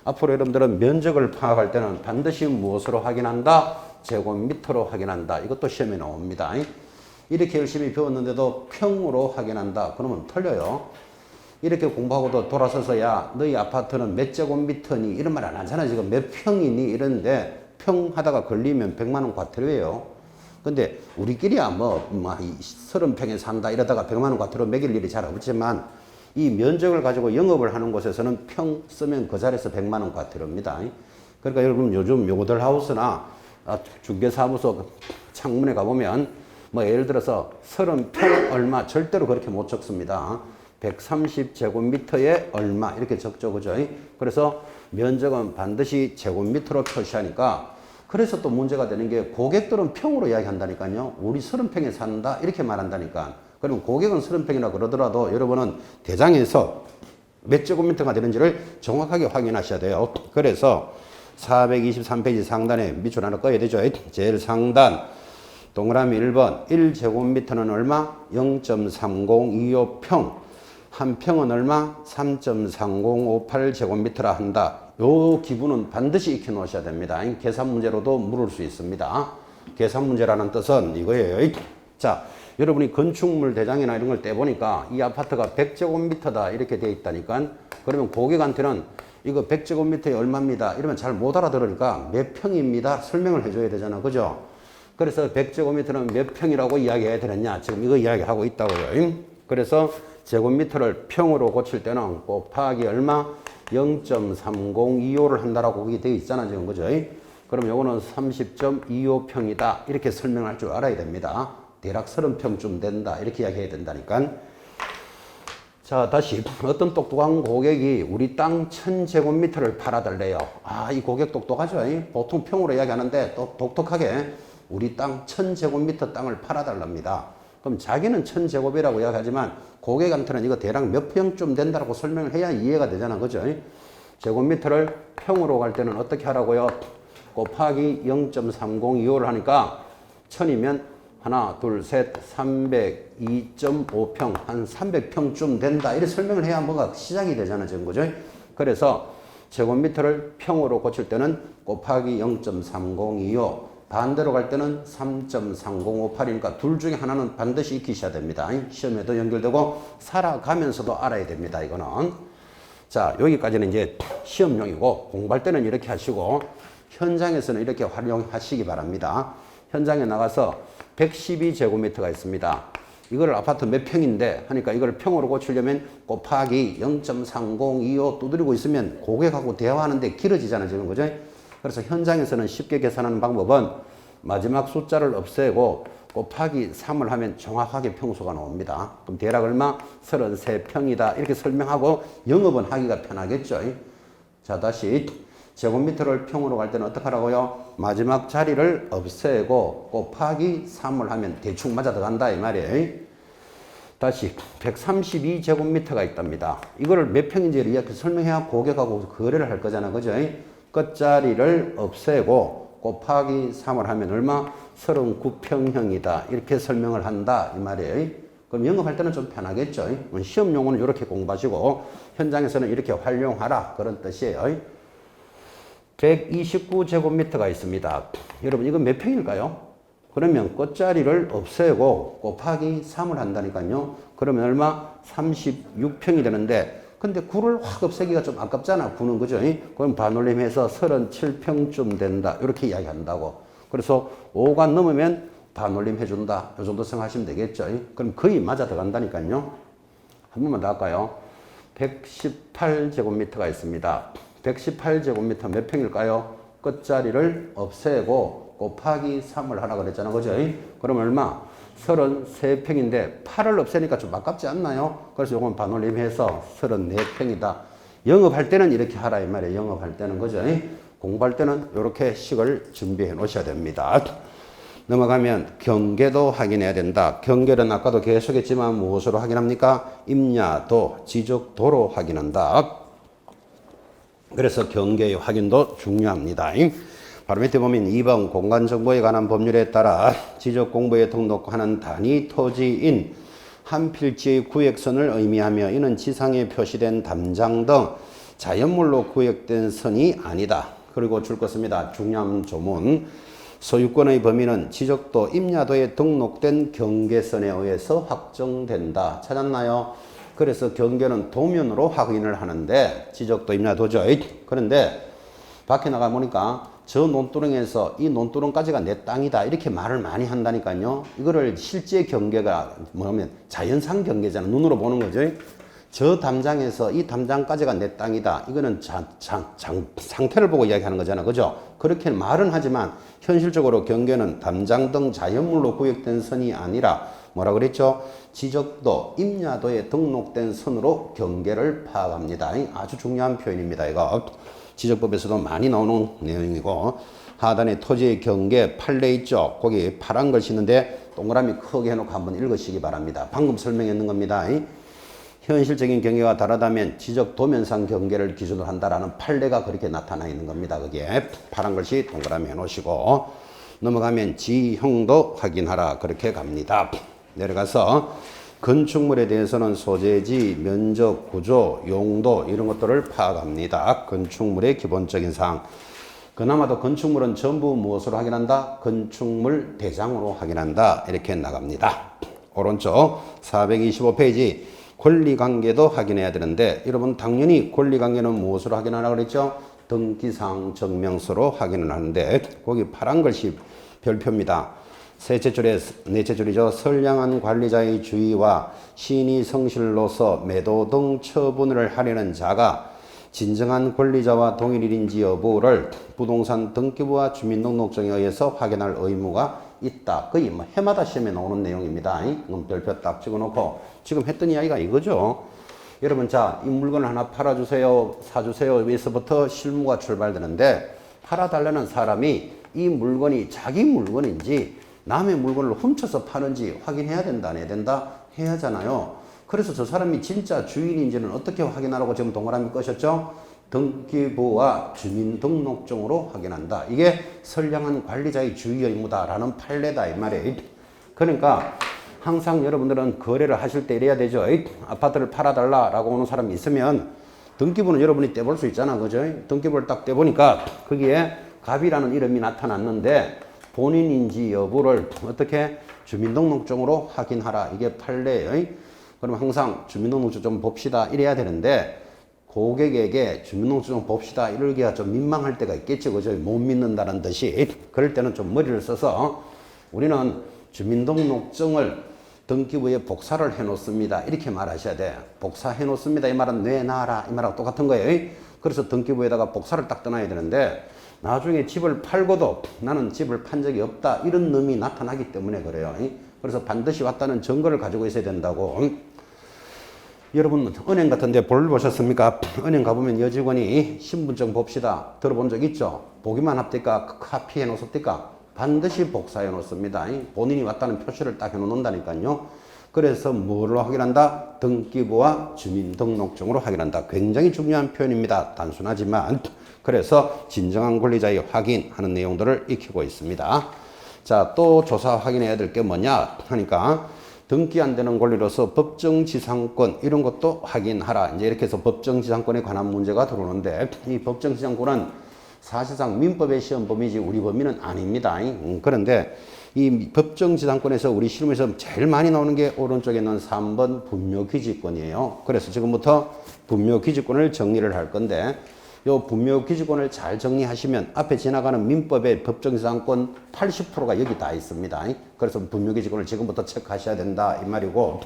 앞으로 여러분들은 면적을 파악할 때는 반드시 무엇으로 확인한다? 제곱미터로 확인한다. 이것도 시험에 나옵니다. 이렇게 열심히 배웠는데도 평으로 확인한다. 그러면 틀려요. 이렇게 공부하고도 돌아서서 야, 너희 아파트는 몇 제곱미터니? 이런 말 안 하잖아. 지금 몇 평이니? 이러는데 평 하다가 걸리면 100만 원 과태료예요. 근데 우리끼리야 30평에 산다 이러다가 100만 원 과태료 매길 일이 잘 없지만 이 면적을 가지고 영업을 하는 곳에서는 평 쓰면 그 자리에서 100만 원 과태료입니다. 그러니까 여러분 요즘 모델 하우스나 중개사무소 창문에 가보면 예를 들어서 30평 얼마 절대로 그렇게 못 적습니다. 130제곱미터에 얼마 이렇게 적죠, 그죠? 그래서 면적은 반드시 제곱미터로 표시하니까, 그래서 또 문제가 되는 게 고객들은 평으로 이야기한다니까요. 우리 30평에 산다 이렇게 말한다니까. 그러면 고객은 30평이라 그러더라도 여러분은 대장에서 몇 제곱미터가 되는지를 정확하게 확인하셔야 돼요. 그래서 423페이지 상단에 밑줄 하나 꺼야 되죠. 제일 상단 동그라미 1번 1제곱미터는 얼마? 0.3025평. 한 평은 얼마? 3.3058제곱미터라 한다. 요 기분은 반드시 익혀 놓으셔야 됩니다. 계산 문제로도 물을 수 있습니다. 계산 문제라는 뜻은 이거예요. 자, 여러분이 건축물 대장이나 이런 걸 떼보니까 이 아파트가 100제곱미터다 이렇게 돼 있다니까. 그러면 고객한테는 이거 100제곱미터에 얼마입니다 이러면 잘 못 알아들으니까 몇 평입니다 설명을 해줘야 되잖아. 그죠? 그래서 100제곱미터는 몇 평이라고 이야기해야 되느냐 지금 이거 이야기하고 있다고요. 그래서 제곱미터를 평으로 고칠 때는 곱하기 얼마? 0.3025를 한다라고 거기 되어 있잖아 지금. 그죠? 그럼 요거는 30.25평이다 이렇게 설명할 줄 알아야 됩니다. 대략 30평쯤 된다 이렇게 이야기해야 된다니까. 자, 다시 어떤 똑똑한 고객이 우리 땅 1000제곱미터를 팔아달래요. 아, 이 고객 똑똑하죠? 보통 평으로 이야기하는데 또 독특하게 우리 땅 1000제곱미터 땅을 팔아달랍니다. 그럼 자기는 1000제곱이라고 이야기하지만 고객한테는 이거 대략 몇 평쯤 된다고 설명을 해야 이해가 되잖아. 그죠? 제곱미터를 평으로 갈 때는 어떻게 하라고요? 곱하기 0.3025를 하니까 1000이면 하나, 둘, 셋, 302.5평, 한 300평쯤 된다. 이렇게 설명을 해야 뭐가 시작이 되잖아, 지금. 그죠? 그래서 제곱미터를 평으로 고칠 때는 곱하기 0.3025, 반대로 갈 때는 3.3058이니까 둘 중에 하나는 반드시 익히셔야 됩니다. 시험에도 연결되고 살아가면서도 알아야 됩니다, 이거는. 자, 여기까지는 이제 시험용이고 공부할 때는 이렇게 하시고 현장에서는 이렇게 활용하시기 바랍니다. 현장에 나가서 112제곱미터가 있습니다. 이거를 아파트 몇 평인데 하니까 이걸 평으로 고치려면 곱하기 0.3025 두드리고 있으면 고객하고 대화하는데 길어지잖아요, 지금. 그죠? 그래서 현장에서는 쉽게 계산하는 방법은 마지막 숫자를 없애고 곱하기 3을 하면 정확하게 평수가 나옵니다. 그럼 대략 얼마? 33평이다. 이렇게 설명하고 영업은 하기가 편하겠죠. 자, 다시 제곱미터를 평으로 갈 때는 어떻게 하라고요? 마지막 자리를 없애고 곱하기 3을 하면 대충 맞아 들어간다 이 말이에요. 다시 132제곱미터가 있답니다. 이거를 몇 평인지를 이렇게 설명해야 고객하고 거래를 할 거잖아. 그죠? 끝자리를 없애고 곱하기 3을 하면 얼마? 39평형이다. 이렇게 설명을 한다 이 말이에요. 그럼 영업할 때는 좀 편하겠죠. 시험용어는 이렇게 공부하시고 현장에서는 이렇게 활용하라 그런 뜻이에요. 129제곱미터가 있습니다. 여러분 이건 몇 평일까요? 그러면 끝자리를 없애고 곱하기 3을 한다니까요. 그러면 얼마? 36평이 되는데 근데 9를 확 없애기가 좀 아깝잖아. 9는 그죠? 그럼 반올림해서 37평쯤 된다. 이렇게 이야기한다고. 그래서 5가 넘으면 반올림 해준다. 이 정도 생각하시면 되겠죠. 그럼 거의 맞아 들어간다니까요. 한 번만 더 할까요? 118제곱미터가 있습니다. 118제곱미터 몇 평일까요? 끝자리를 없애고 곱하기 3을 하라 그랬잖아. 그죠? 그럼 얼마? 33평인데 8을 없애니까 좀 아깝지 않나요? 그래서 요건 반올림해서 34평이다. 영업할 때는 이렇게 하라 이 말이에요. 영업할 때는. 그죠? 공부할 때는 이렇게 식을 준비해 놓으셔야 됩니다. 넘어가면 경계도 확인해야 된다. 경계는 아까도 계속 했지만 무엇으로 확인합니까? 임야도, 지적도로 확인한다. 그래서 경계의 확인도 중요합니다. 바로 밑에 보면 2번 공간정보에 관한 법률에 따라 지적공부에 등록하는 단위 토지인 한 필지의 구획선을 의미하며 이는 지상에 표시된 담장 등 자연물로 구획된 선이 아니다. 그리고 줄 것입니다. 중요한 조문. 소유권의 범위는 지적도, 임야도에 등록된 경계선에 의해서 확정된다. 찾았나요? 그래서 경계는 도면으로 확인을 하는데 지적도, 임야도죠. 그런데 밖에 나가 보니까 저 논두렁에서 이 논두렁까지가 내 땅이다 이렇게 말을 많이 한다니까요. 이거를 실제 경계가 뭐냐면 자연상 경계잖아. 눈으로 보는 거죠. 저 담장에서 이 담장까지가 내 땅이다. 이거는 상태를 보고 이야기하는 거잖아. 그죠? 그렇게 말은 하지만 현실적으로 경계는 담장 등 자연물로 구획된 선이 아니라 뭐라 그랬죠? 지적도, 임야도에 등록된 선으로 경계를 파악합니다. 아주 중요한 표현입니다. 이거 지적법에서도 많이 나오는 내용이고 하단에 토지의 경계 판례 있죠? 거기 파란 걸 싣는데 동그라미 크게 해놓고 한번 읽으시기 바랍니다. 방금 설명했는 겁니다. 현실적인 경계가 다르다면 지적 도면상 경계를 기준으로 한다라는 판례가 그렇게 나타나 있는 겁니다. 그게 파란 글씨 동그라미 해놓으시고 넘어가면 지형도 확인하라 그렇게 갑니다. 내려가서 건축물에 대해서는 소재지, 면적, 구조, 용도 이런 것들을 파악합니다. 건축물의 기본적인 사항. 그나마도 건축물은 전부 무엇으로 확인한다? 건축물 대장으로 확인한다. 이렇게 나갑니다. 오른쪽 425페이지 권리관계도 확인해야 되는데 여러분 당연히 권리관계는 무엇으로 확인하라 그랬죠? 등기사항 증명서로 확인을 하는데 거기 파란 글씨 별표입니다. 셋째 줄에 넷째 줄이죠. 선량한 관리자의 주의와 신의 성실로서 매도 등 처분을 하려는 자가 진정한 권리자와 동일인지 여부를 부동산 등기부와 주민등록증에 의해서 확인할 의무가 있다. 거의 뭐 해마다 시험에 나오는 내용입니다. 별표 딱 찍어놓고 지금 했던 이야기가 이거죠. 여러분 자, 이 물건을 하나 팔아주세요, 사주세요 여기서부터 실무가 출발되는데 팔아달라는 사람이 이 물건이 자기 물건인지 남의 물건을 훔쳐서 파는지 확인해야 된다, 안 해야 된다? 해야 하잖아요. 그래서 저 사람이 진짜 주인인지는 어떻게 확인하라고 지금 동그라미 끄셨죠? 등기부와 주민등록증으로 확인한다. 이게 선량한 관리자의 주의 의무다라는 판례다 이 말이에요. 그러니까 항상 여러분들은 거래를 하실 때 이래야 되죠. 아파트를 팔아달라라고 오는 사람이 있으면 등기부는 여러분이 떼볼 수 있잖아, 그죠? 등기부를 딱 떼보니까 거기에 갑이라는 이름이 나타났는데 본인인지 여부를 어떻게 주민등록증으로 확인하라. 이게 판례예요. 그럼 항상 주민등록증 좀 봅시다 이래야 되는데 고객에게 주민등록증 좀 봅시다 이러기가 좀 민망할 때가 있겠죠. 그죠? 못 믿는다는 듯이. 그럴 때는 좀 머리를 써서 우리는 주민등록증을 등기부에 복사를 해 놓습니다. 이렇게 말하셔야 돼. 복사해 놓습니다. 이 말은 내놔라. 이 말하고 똑같은 거예요. 그래서 등기부에다가 복사를 딱 떠나야 되는데 나중에 집을 팔고도 나는 집을 판 적이 없다. 이런 놈이 나타나기 때문에 그래요. 그래서 반드시 왔다는 증거를 가지고 있어야 된다고. 여러분 은행 같은 데 볼 보셨습니까? 은행 가보면 여직원이 신분증 봅시다. 들어본 적 있죠? 보기만 합니까? 카피해 놓습니까? 반드시 복사해 놓습니다. 본인이 왔다는 표시를 딱 해 놓는다니까요. 그래서 뭐로 확인한다? 등기부와 주민등록증으로 확인한다. 굉장히 중요한 표현입니다. 단순하지만 그래서 진정한 권리자의 확인하는 내용들을 익히고 있습니다. 자, 또 조사 확인해야 될 게 뭐냐 하니까 등기 안 되는 권리로서 법정지상권 이런 것도 확인하라. 이제 이렇게 해서 법정지상권에 관한 문제가 들어오는데 이 법정지상권은 사실상 민법의 시험 범위지 우리 범위는 아닙니다. 그런데 이 법정지상권에서 우리 실무에서 제일 많이 나오는 게 오른쪽에 있는 3번 분묘기지권이에요. 그래서 지금부터 분묘기지권을 정리를 할 건데 요 분묘기지권을 잘 정리하시면 앞에 지나가는 민법의 법정지상권 80%가 여기 다 있습니다. 그래서 분묘기지권을 지금부터 체크하셔야 된다 이 말이고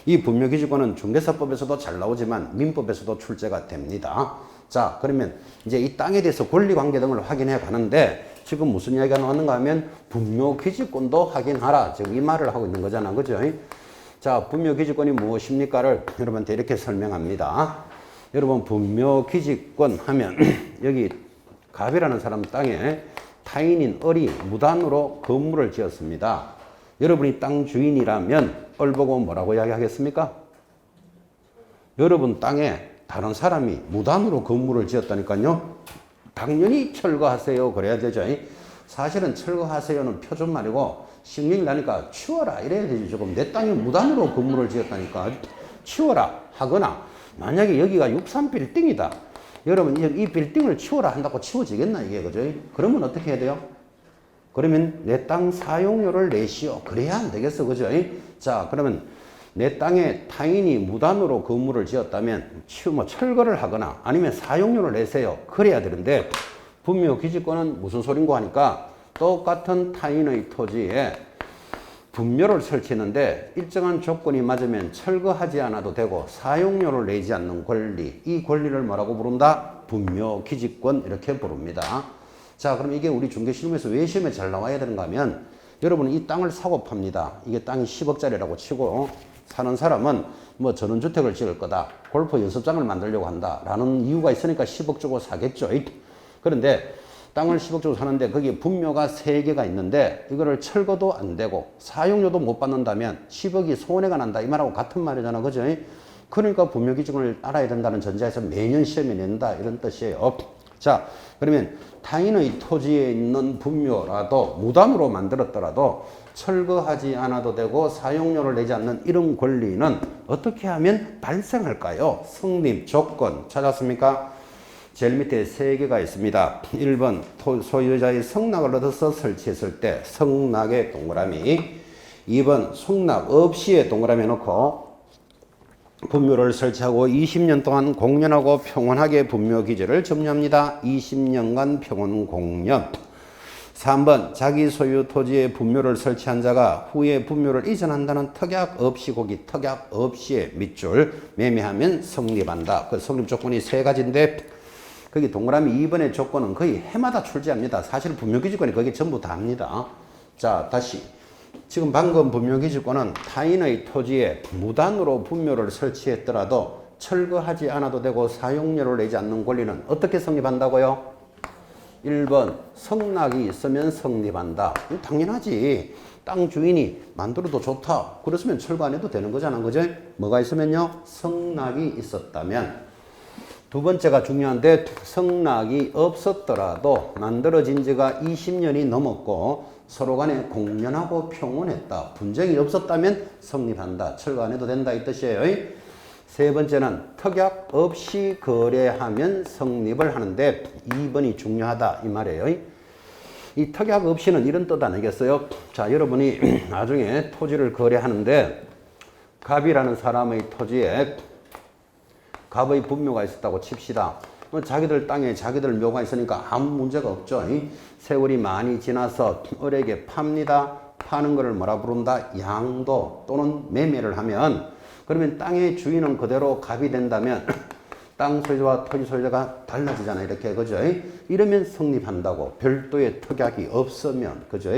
이 분묘기지권은 중개사법에서도 잘 나오지만 민법에서도 출제가 됩니다. 자, 그러면 이제 이 땅에 대해서 권리관계 등을 확인해 가는데 지금 무슨 이야기가 나왔는가 하면 분묘기지권도 확인하라. 지금 이 말을 하고 있는 거잖아. 그죠? 자, 분묘기지권이 무엇입니까를 여러분한테 이렇게 설명합니다. 여러분 분묘기지권 하면 여기 갑이라는 사람 땅에 타인인 을이 무단으로 건물을 지었습니다. 여러분이 땅 주인이라면 을 보고 뭐라고 이야기하겠습니까? 여러분 땅에 다른 사람이 무단으로 건물을 지었다니까요. 당연히 철거하세요. 그래야 되죠. 사실은 철거하세요는 표준말이고 신경이 나니까 치워라 이래야 되지. 조금 내 땅에 무단으로 건물을 지었다니까 치워라 하거나 만약에 여기가 63빌딩이다. 여러분 이 빌딩을 치워라 한다고 치워지겠나 이게 그죠? 그러면 어떻게 해야 돼요? 그러면 내 땅 사용료를 내시오. 그래야 안 되겠어. 그죠? 자, 그러면 내 땅에 타인이 무단으로 건물을 지었다면 철거를 하거나 아니면 사용료를 내세요. 그래야 되는데 분묘기지권은 무슨 소린고 하니까 똑같은 타인의 토지에 분묘를 설치했는데 일정한 조건이 맞으면 철거하지 않아도 되고 사용료를 내지 않는 권리, 이 권리를 뭐라고 부른다? 분묘기지권 이렇게 부릅니다. 자, 그럼 이게 우리 중개실무에서 왜 시험에 잘 나와야 되는가 하면 여러분은 이 땅을 사고 팝니다. 이게 땅이 10억짜리라고 치고 사는 사람은 뭐 전원주택을 지을 거다. 골프 연습장을 만들려고 한다. 라는 이유가 있으니까 10억 주고 사겠죠. 그런데 땅을 10억 주고 사는데 거기에 분묘가 3개가 있는데 이거를 철거도 안 되고 사용료도 못 받는다면 10억이 손해가 난다. 이 말하고 같은 말이잖아. 그죠? 그러니까 분묘기준을 알아야 된다는 전제에서 매년 시험에 낸다 이런 뜻이에요. 자, 그러면 타인의 토지에 있는 분묘라도 무단으로 만들었더라도 철거하지 않아도 되고 사용료를 내지 않는 이런 권리는 어떻게 하면 발생할까요? 성립 조건 찾았습니까? 제일 밑에 세 개가 있습니다. 1번 소유자의 성낙을 얻어서 설치했을 때 성낙의 동그라미, 2번 성낙 없이의 동그라미 해놓고 분묘를 설치하고 20년 동안 공연하고 평온하게 분묘 기지를 점유합니다. 20년간 평온 공연. 3번 자기 소유 토지에 분묘를 설치한 자가 후에 분묘를 이전한다는 특약 없이 고기 특약 없이의 밑줄 매매하면 성립한다. 그 성립 조건이 세 가지인데 거기 동그라미 2번의 조건은 거의 해마다 출제합니다. 사실 분묘기지권이 거기 전부 다 합니다. 자, 다시 지금 방금 분묘기지권은 타인의 토지에 무단으로 분묘를 설치했더라도 철거하지 않아도 되고 사용료를 내지 않는 권리는 어떻게 성립한다고요? 1번 성낙이 있으면 성립한다. 당연하지. 땅 주인이 만들어도 좋다. 그랬으면 철거 안 해도 되는 거잖아. 그죠? 뭐가 있으면요? 성낙이 있었다면. 두 번째가 중요한데 성낙이 없었더라도 만들어진 지가 20년이 넘었고 서로 간에 공연하고 평온했다. 분쟁이 없었다면 성립한다. 철거 안 해도 된다 이 뜻이에요. 세 번째는 특약 없이 거래하면 성립을 하는데 2번이 중요하다 이 말이에요. 이 특약 없이는 이런 뜻 아니겠어요? 자, 여러분이 나중에 토지를 거래하는데 갑이라는 사람의 토지에 갑의 분묘가 있었다고 칩시다. 자기들 땅에 자기들 묘가 있으니까 아무 문제가 없죠. 세월이 많이 지나서 을에게 팝니다. 파는 것을 뭐라 부른다? 양도 또는 매매를 하면 그러면 땅의 주인은 그대로 갑이 된다면 땅 소유자와 토지 소유자가 달라지잖아요. 이렇게 그죠? 이러면 성립한다고. 별도의 특약이 없으면 그죠?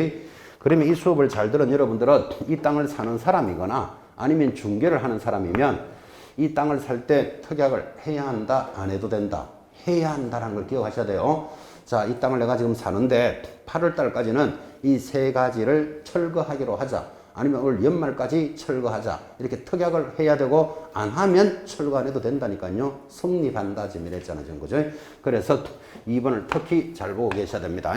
그러면 이 수업을 잘 들은 여러분들은 이 땅을 사는 사람이거나 아니면 중개를 하는 사람이면 이 땅을 살 때 특약을 해야 한다, 안 해도 된다. 해야 한다는 걸 기억하셔야 돼요. 자, 이 땅을 내가 지금 사는데 8월 달까지는 이 세 가지를 철거하기로 하자. 아니면 올 연말까지 철거하자. 이렇게 특약을 해야 되고 안 하면 철거 안 해도 된다니까요. 성립한다 지금 이랬잖아요. 지금 그죠? 그래서 2번을 특히 잘 보고 계셔야 됩니다.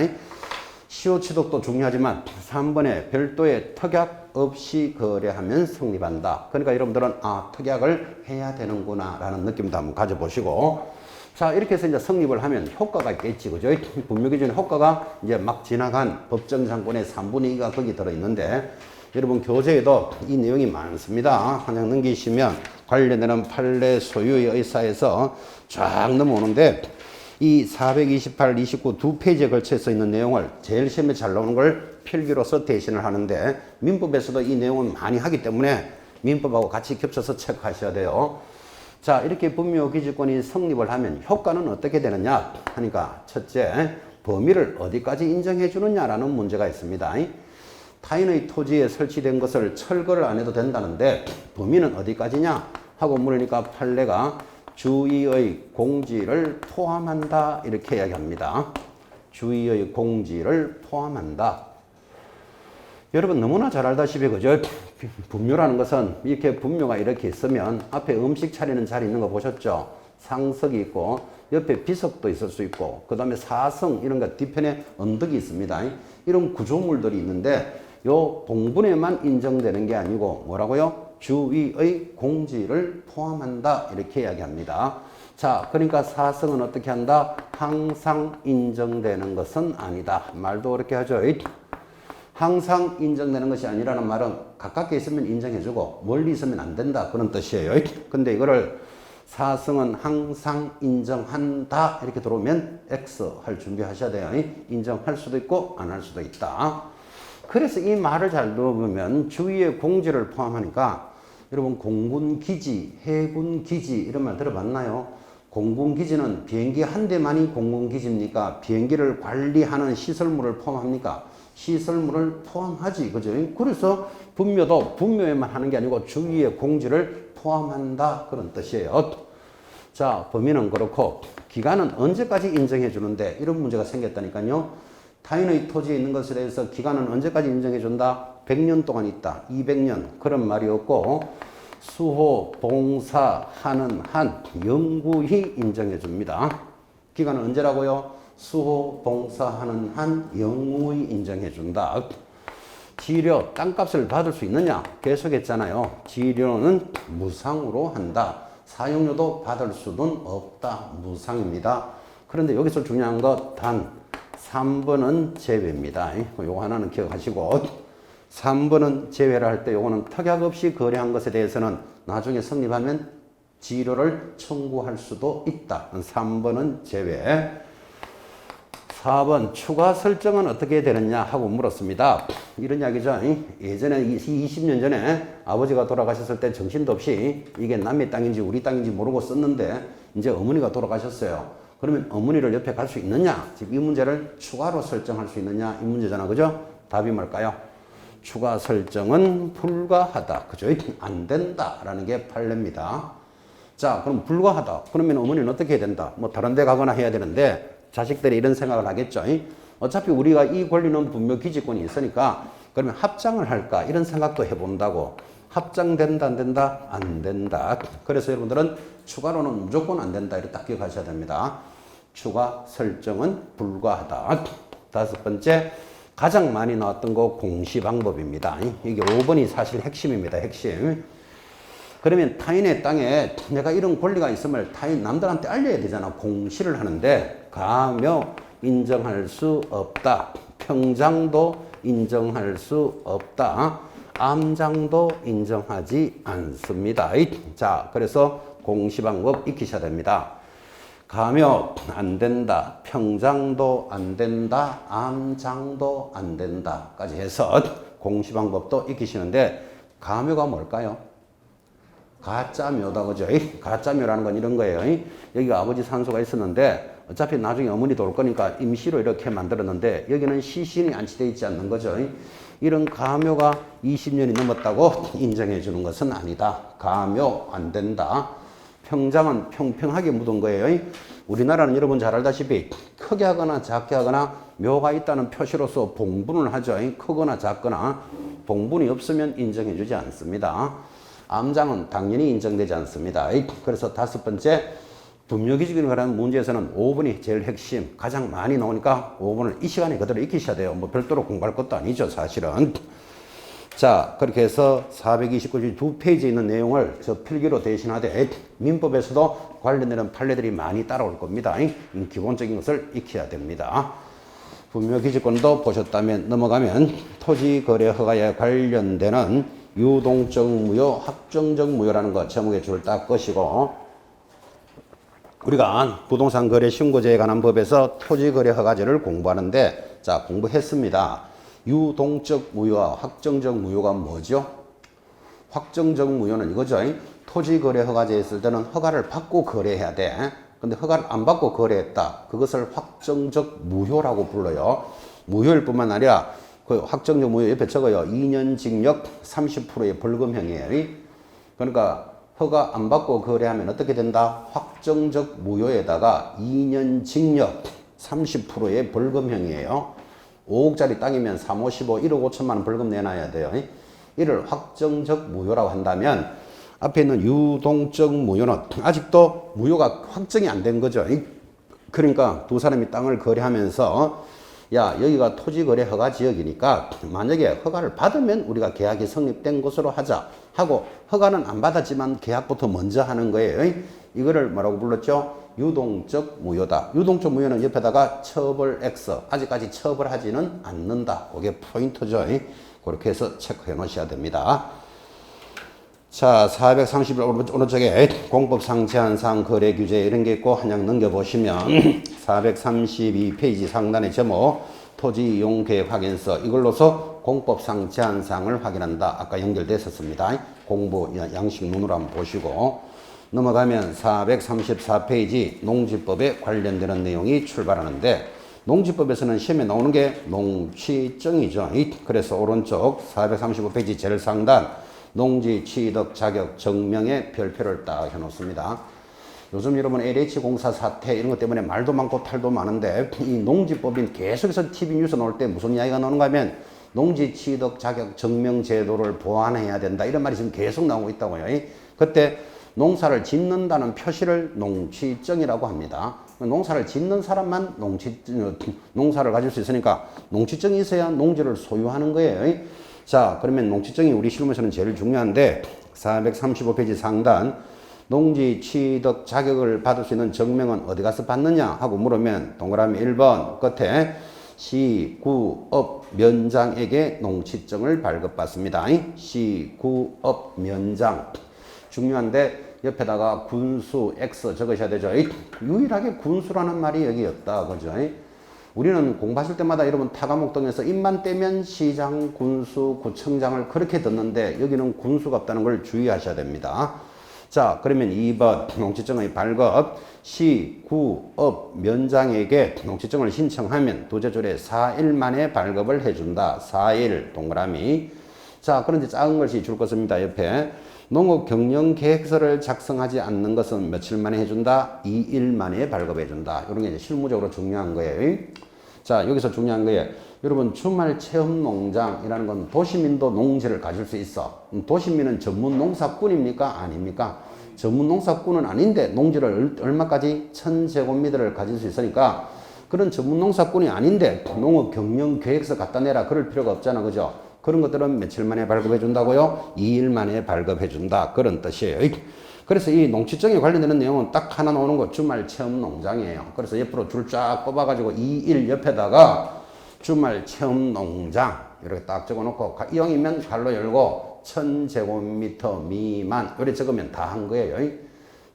시효 취득도 중요하지만 3번에 별도의 특약 없이 거래하면 성립한다. 그러니까 여러분들은 특약을 해야 되는구나 라는 느낌도 한번 가져보시고 자, 이렇게 해서 이제 성립을 하면 효과가 있겠지. 그죠? 분묘기준의 효과가 이제 막 지나간 법정장권의 3분의 2가 거기 들어있는데 여러분 교재에도 이 내용이 많습니다. 한 장 넘기시면 관련되는 판례 소유의 의사에서 쫙 넘어오는데 이 428, 29 두 페이지에 걸쳐서 있는 내용을 제일 시험에 잘 나오는 걸 필기로서 대신을 하는데 민법에서도 이 내용은 많이 하기 때문에 민법하고 같이 겹쳐서 체크하셔야 돼요. 자, 이렇게 분묘기지권이 성립을 하면 효과는 어떻게 되느냐 하니까 첫째, 범위를 어디까지 인정해 주느냐라는 문제가 있습니다. 타인의 토지에 설치된 것을 철거를 안 해도 된다는데 범위는 어디까지냐 하고 물으니까 판례가 주의의 공지를 포함한다 이렇게 이야기합니다. 주의의 공지를 포함한다. 여러분 너무나 잘 알다시피 그죠? 분묘라는 것은 이렇게 분묘가 이렇게 있으면 앞에 음식 차리는 자리 있는 거 보셨죠? 상석이 있고 옆에 비석도 있을 수 있고 그 다음에 사성 이런 거 뒤편에 언덕이 있습니다. 이런 구조물들이 있는데 요 봉분에만 인정되는 게 아니고 뭐라고요? 주의의 공지를 포함한다 이렇게 이야기합니다. 자, 그러니까 사성은 어떻게 한다? 항상 인정되는 것은 아니다. 말도 그렇게 하죠. 항상 인정되는 것이 아니라는 말은 가깝게 있으면 인정해주고 멀리 있으면 안 된다 그런 뜻이에요. 근데 이거를 사성은 항상 인정한다 이렇게 들어오면 X 할 준비하셔야 돼요. 인정할 수도 있고 안 할 수도 있다. 그래서 이 말을 잘 들어보면 주위에 공지를 포함하니까 여러분 공군기지, 해군기지 이런 말 들어봤나요? 공군기지는 비행기 한 대만이 공군기지입니까? 비행기를 관리하는 시설물을 포함합니까? 시설물을 포함하지. 그죠? 그래서 분묘도 분묘에만 하는 게 아니고 주위에 공지를 포함한다 그런 뜻이에요. 자, 범위는 그렇고 기간은 언제까지 인정해 주는데 이런 문제가 생겼다니까요. 타인의 토지에 있는 것에 대해서 기간은 언제까지 인정해 준다? 100년 동안 있다. 200년 그런 말이 없고 수호, 봉사하는 한 영구히 인정해 줍니다. 기간은 언제라고요? 수호, 봉사하는 한 영구히 인정해 준다. 지료, 땅값을 받을 수 있느냐? 계속했잖아요. 지료는 무상으로 한다. 사용료도 받을 수는 없다. 무상입니다. 그런데 여기서 중요한 것 단 3번은 제외입니다. 요거 하나는 기억하시고 3번은 제외를 할 때 요거는 특약 없이 거래한 것에 대해서는 나중에 성립하면 지료를 청구할 수도 있다. 3번은 제외. 4번 추가 설정은 어떻게 되느냐 하고 물었습니다. 이런 이야기죠. 예전에 20년 전에 아버지가 돌아가셨을 때 정신도 없이 이게 남의 땅인지 우리 땅인지 모르고 썼는데 이제 어머니가 돌아가셨어요. 그러면 어머니를 옆에 갈 수 있느냐? 즉 이 문제를 추가로 설정할 수 있느냐? 이 문제잖아. 그죠? 답이 뭘까요? 추가 설정은 불가하다. 그죠? 안 된다라는 게 판례입니다. 자, 그럼 불가하다. 그러면 어머니는 어떻게 해야 된다? 뭐 다른 데 가거나 해야 되는데 자식들이 이런 생각을 하겠죠. 어차피 우리가 이 권리는 분명 기지권이 있으니까 그러면 합장을 할까? 이런 생각도 해본다고. 합장된다, 안 된다? 안 된다. 그래서 여러분들은 추가로는 무조건 안 된다. 이렇게 딱 기억하셔야 됩니다. 추가 설정은 불가하다. 다섯 번째, 가장 많이 나왔던 거 공시 방법입니다. 이게 5번이 사실 핵심입니다. 핵심. 그러면 타인의 땅에 내가 이런 권리가 있음을 타인 남들한테 알려야 되잖아. 공시를 하는데 가묘 인정할 수 없다. 평장도 인정할 수 없다. 암장도 인정하지 않습니다. 자, 그래서 공시 방법 익히셔야 됩니다. 가묘 안 된다. 평장도 안 된다. 암장도 안 된다까지 해서 공시 방법도 익히시는데 가묘가 뭘까요? 가짜묘다. 그죠? 가짜묘라는 건 이런 거예요. 여기가 아버지 산소가 있었는데 어차피 나중에 어머니도 올 거니까 임시로 이렇게 만들었는데 여기는 시신이 안치되어 있지 않는 거죠. 이런 가묘가 20년이 넘었다고 인정해 주는 것은 아니다. 가묘 안 된다. 평장은 평평하게 묻은 거예요. 우리나라는 여러분 잘 알다시피 크게 하거나 작게 하거나 묘가 있다는 표시로서 봉분을 하죠. 크거나 작거나 봉분이 없으면 인정해 주지 않습니다. 암장은 당연히 인정되지 않습니다. 그래서 다섯 번째, 분묘기지에 관한 문제에서는 5번이 제일 핵심, 가장 많이 나오니까 5번을 이 시간에 그대로 익히셔야 돼요. 뭐 별도로 공부할 것도 아니죠, 사실은. 자, 그렇게 해서 429주 2페이지에 있는 내용을 저 필기로 대신하되 민법에서도 관련되는 판례들이 많이 따라올 겁니다. 기본적인 것을 익혀야 됩니다. 분묘기지권도 보셨다면 넘어가면 토지거래 허가에 관련되는 유동적 무효, 확정적 무효라는 것 제목에 줄 딱 것이고, 우리가 부동산 거래 신고제에 관한 법에서 토지거래 허가제를 공부하는데, 자, 공부했습니다. 유동적 무효와 확정적 무효가 뭐죠? 확정적 무효는 이거죠. 토지거래 허가제에 있을 때는 허가를 받고 거래해야 돼. 근데 허가를 안 받고 거래했다. 그것을 확정적 무효라고 불러요. 무효일 뿐만 아니라 그 확정적 무효 옆에 적어요. 2년 징역 30%의 벌금형이에요. 그러니까 허가 안 받고 거래하면 어떻게 된다? 확정적 무효에다가 2년 징역 30%의 벌금형이에요. 5억짜리 땅이면 3, 5, 15, 1억 5천만 원 벌금 내놔야 돼요. 이를 확정적 무효라고 한다면 앞에 있는 유동적 무효는 아직도 무효가 확정이 안 된 거죠. 그러니까 두 사람이 땅을 거래하면서 야, 여기가 토지거래 허가 지역이니까 만약에 허가를 받으면 우리가 계약이 성립된 것으로 하자 하고 허가는 안 받았지만 계약부터 먼저 하는 거예요. 이거를 뭐라고 불렀죠? 유동적 무효다. 유동적 무효는 옆에다가 처벌 X, 아직까지 처벌하지는 않는다. 그게 포인트죠. 그렇게 해서 체크해 놓으셔야 됩니다. 자, 431 오른쪽에 공법상 제한사항 거래 규제 이런 게 있고 한양 넘겨보시면 432페이지 상단의 제목 토지 이용 계획 확인서 이걸로서 공법상 제한사항을 확인한다. 아까 연결됐었습니다. 공부 양식 눈으로 한번 보시고 넘어가면 434페이지 농지법에 관련되는 내용이 출발하는데 농지법에서는 시험에 나오는 게 농취증이죠. 그래서 오른쪽 435페이지 제일 상단 농지 취득 자격 증명의 별표를 딱 해놓습니다. 요즘 여러분 LH공사 사태 이런 것 때문에 말도 많고 탈도 많은데 이 농지법인 계속해서 TV 뉴스 나올 때 무슨 이야기가 나오는가 하면 농지 취득 자격 증명 제도를 보완해야 된다. 이런 말이 지금 계속 나오고 있다고요. 그때 농사를 짓는다는 표시를 농취증이라고 합니다. 농사를 짓는 사람만 농사를 가질 수 있으니까 농취증이 있어야 농지를 소유하는 거예요. 자, 그러면 농취증이 우리 실무에서는 제일 중요한데 435페이지 상단 농지 취득 자격을 받을 수 있는 증명은 어디 가서 받느냐 하고 물으면 동그라미 1번 끝에 시, 구, 업, 면장에게 농취증을 발급받습니다. 시, 구, 업, 면장 중요한데 옆에다가 군수 X 적으셔야 되죠. 유일하게 군수라는 말이 여기 없다. 그죠? 우리는 공부하실 때마다 여러분 타과목동에서 입만 떼면 시장, 군수, 구청장을 그렇게 듣는데 여기는 군수가 없다는 걸 주의하셔야 됩니다. 자, 그러면 2번 농취증의 발급 시, 구, 업, 면장에게 농취증을 신청하면 두제줄에 4일 만에 발급을 해준다. 4일 동그라미. 자, 그런데 작은 것이 줄 것입니다. 옆에 농업 경영 계획서를 작성하지 않는 것은 며칠 만에 해준다? 2일 만에 발급해준다. 이런 게 이제 실무적으로 중요한 거예요. 자, 여기서 중요한 거예요. 여러분, 주말 체험 농장이라는 건 도시민도 농지를 가질 수 있어. 도시민은 전문 농사꾼입니까? 아닙니까? 전문 농사꾼은 아닌데 농지를 얼마까지? 1000제곱미터를 가질 수 있으니까 그런 전문 농사꾼이 아닌데 농업 경영 계획서 갖다 내라. 그럴 필요가 없잖아. 그죠? 그런 것들은 며칠 만에 발급해 준다고요? 2일 만에 발급해 준다. 그런 뜻이에요. 그래서 이 농취증에 관련되는 내용은 딱 하나 나오는 거 주말 체험 농장이에요. 그래서 옆으로 줄 쫙 뽑아가지고 2일 옆에다가 주말 체험 농장 이렇게 딱 적어놓고 0이면 갈로 열고 1000제곱미터 미만 이렇게 적으면 다 한 거예요.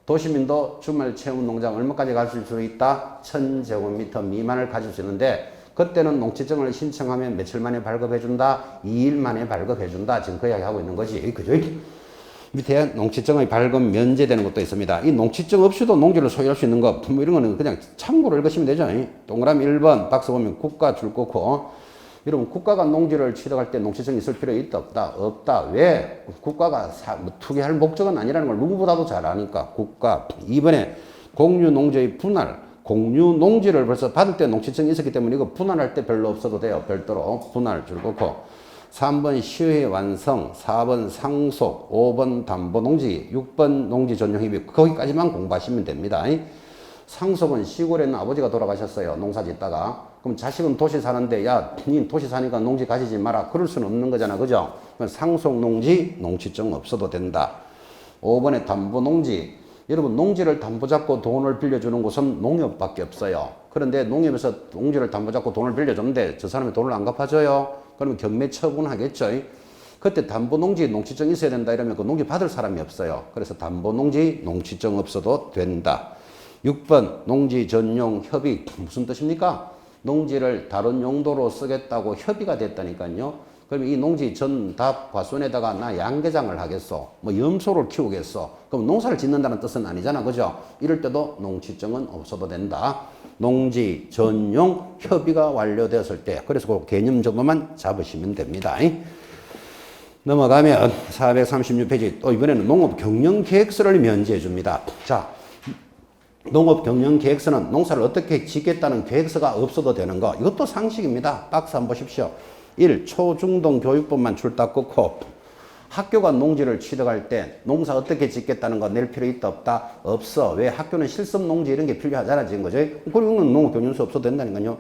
도시민도 주말 체험 농장 얼마까지 가질 수 있다? 1000제곱미터 미만을 가질 수 있는데 그때는 농취증을 신청하면 며칠 만에 발급해준다? 2일 만에 발급해준다. 지금 그 이야기 하고 있는 거지. 그죠? 밑에 농취증의 발급 면제되는 것도 있습니다. 이 농취증 없이도 농지를 소유할 수 있는 것, 뭐 이런 거는 그냥 참고로 읽으시면 되죠. 동그라미 1번, 박스 보면 국가 줄 거고, 여러분, 국가가 농지를 취득할 때 농취증이 있을 필요 있다, 없다? 없다. 왜? 국가가 투기할 목적은 아니라는 걸 누구보다도 잘 아니까. 국가. 2번에 공유 농지의 분할. 공유 농지를 벌써 받을 때 농취증이 있었기 때문에 이거 분할할 때 별로 없어도 돼요. 별도로 분할 줄 거고 3번 시효의 완성, 4번 상속, 5번 담보농지, 6번 농지 전용 협의 거기까지만 공부하시면 됩니다. 상속은 시골에 있는 아버지가 돌아가셨어요. 농사 짓다가. 그럼 자식은 도시 사는데 야, 니 도시 사니까 농지 가지지 마라. 그럴 수는 없는 거잖아. 그죠? 상속 농지, 농취증 없어도 된다. 5번에 담보농지. 여러분 농지를 담보 잡고 돈을 빌려주는 곳은 농협밖에 없어요. 그런데 농협에서 농지를 담보 잡고 돈을 빌려줬는데 저 사람이 돈을 안 갚아줘요. 그러면 경매 처분하겠죠. 그때 담보 농지 농취증 있어야 된다 이러면 그 농지 받을 사람이 없어요. 그래서 담보 농지 농취증 없어도 된다. 6번 농지 전용 협의 무슨 뜻입니까? 농지를 다른 용도로 쓰겠다고 협의가 됐다니까요. 그러면 이 농지 전답 과수원에다가 나 양계장을 하겠어. 뭐 염소를 키우겠어. 그럼 농사를 짓는다는 뜻은 아니잖아. 그죠? 이럴 때도 농취증은 없어도 된다. 농지 전용 협의가 완료되었을 때. 그래서 그 개념 정도만 잡으시면 됩니다. 넘어가면 436페이지 또 이번에는 농업 경영 계획서를 면제해 줍니다. 자, 농업 경영 계획서는 농사를 어떻게 짓겠다는 계획서가 없어도 되는 거. 이것도 상식입니다. 박스 한번 보십시오. 1. 초중등 교육법만 줄딱 끊고 학교가 농지를 취득할 때 농사 어떻게 짓겠다는 거 낼 필요 있다 없다? 없어. 왜? 학교는 실습 농지 이런 게 필요하잖아 지금 거죠? 그리고는 농업 경영서 없어도 된다니까요.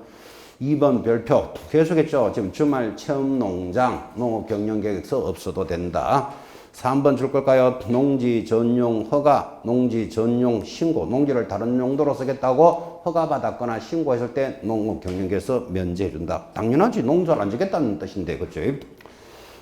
2번 별표 계속했죠. 지금 주말 체험 농장 농업 경영 계획서 없어도 된다. 3번 줄 걸까요? 농지 전용 허가, 농지 전용 신고, 농지를 다른 용도로 쓰겠다고 허가받았거나 신고했을 때 농업 경영계획서 면제해준다. 당연하지. 농사를 안 짓겠다는 뜻인데, 그렇죠?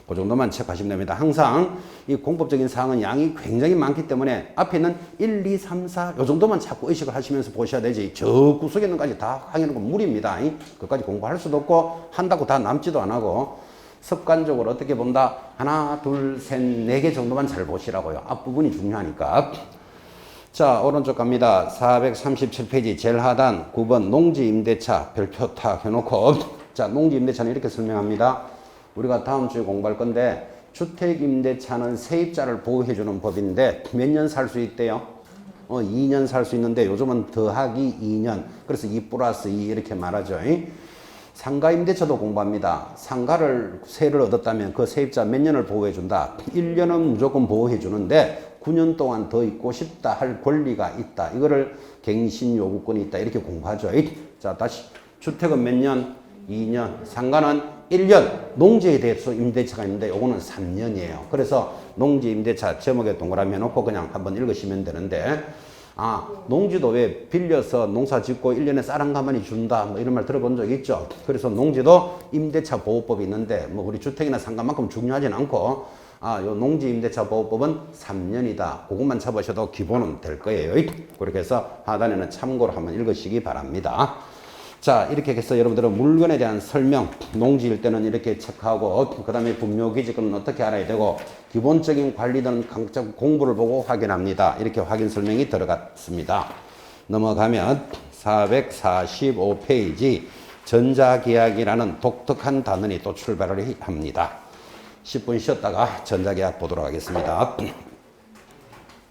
그 정도만 체크하시면 됩니다. 항상 이 공법적인 사항은 양이 굉장히 많기 때문에 앞에 있는 1, 2, 3, 4 요 정도만 자꾸 의식을 하시면서 보셔야 되지. 저 구석에 있는 것까지 다 하는 건 무리입니다. 그것까지 공부할 수도 없고 한다고 다 남지도 안 하고 습관적으로 어떻게 본다? 하나, 둘, 셋, 네 개 정도만 잘 보시라고요. 앞부분이 중요하니까. 자, 오른쪽 갑니다. 437페이지 제일 하단 9번 농지임대차 별표 탁 해놓고 자, 농지임대차는 이렇게 설명합니다. 우리가 다음 주에 공부할 건데 주택임대차는 세입자를 보호해주는 법인데 몇 년 살 수 있대요? 2년 살 수 있는데 요즘은 더하기 2년. 그래서 2 플러스 2 이렇게 말하죠. 상가 임대차도 공부합니다. 상가를 세를 얻었다면 그 세입자 몇 년을 보호해 준다. 1년은 무조건 보호해 주는데 9년 동안 더 있고 싶다 할 권리가 있다. 이거를 갱신 요구권이 있다. 이렇게 공부하죠. 자, 다시 주택은 몇 년? 2년. 상가는 1년. 농지에 대해서 임대차가 있는데 요거는 3년이에요. 그래서 농지 임대차 제목에 동그라미 해놓고 그냥 한번 읽으시면 되는데, 농지도 왜 빌려서 농사 짓고 1년에 쌀 한 가마니 준다 뭐 이런 말 들어본 적 있죠. 그래서 농지도 임대차 보호법이 있는데 뭐 우리 주택이나 상가만큼 중요하진 않고 요 농지 임대차 보호법은 3년이다. 그것만 잡으셔도 기본은 될 거예요. 그렇게 해서 하단에는 참고로 한번 읽으시기 바랍니다. 자, 이렇게 해서 여러분들은 물건에 대한 설명, 농지일 때는 이렇게 체크하고, 그 다음에 분묘기지권은 어떻게 알아야 되고, 기본적인 관리는 강적 공부를 보고 확인합니다. 이렇게 확인 설명이 들어갔습니다. 넘어가면 445페이지 전자계약이라는 독특한 단원이 또 출발을 합니다. 10분 쉬었다가 전자계약 보도록 하겠습니다.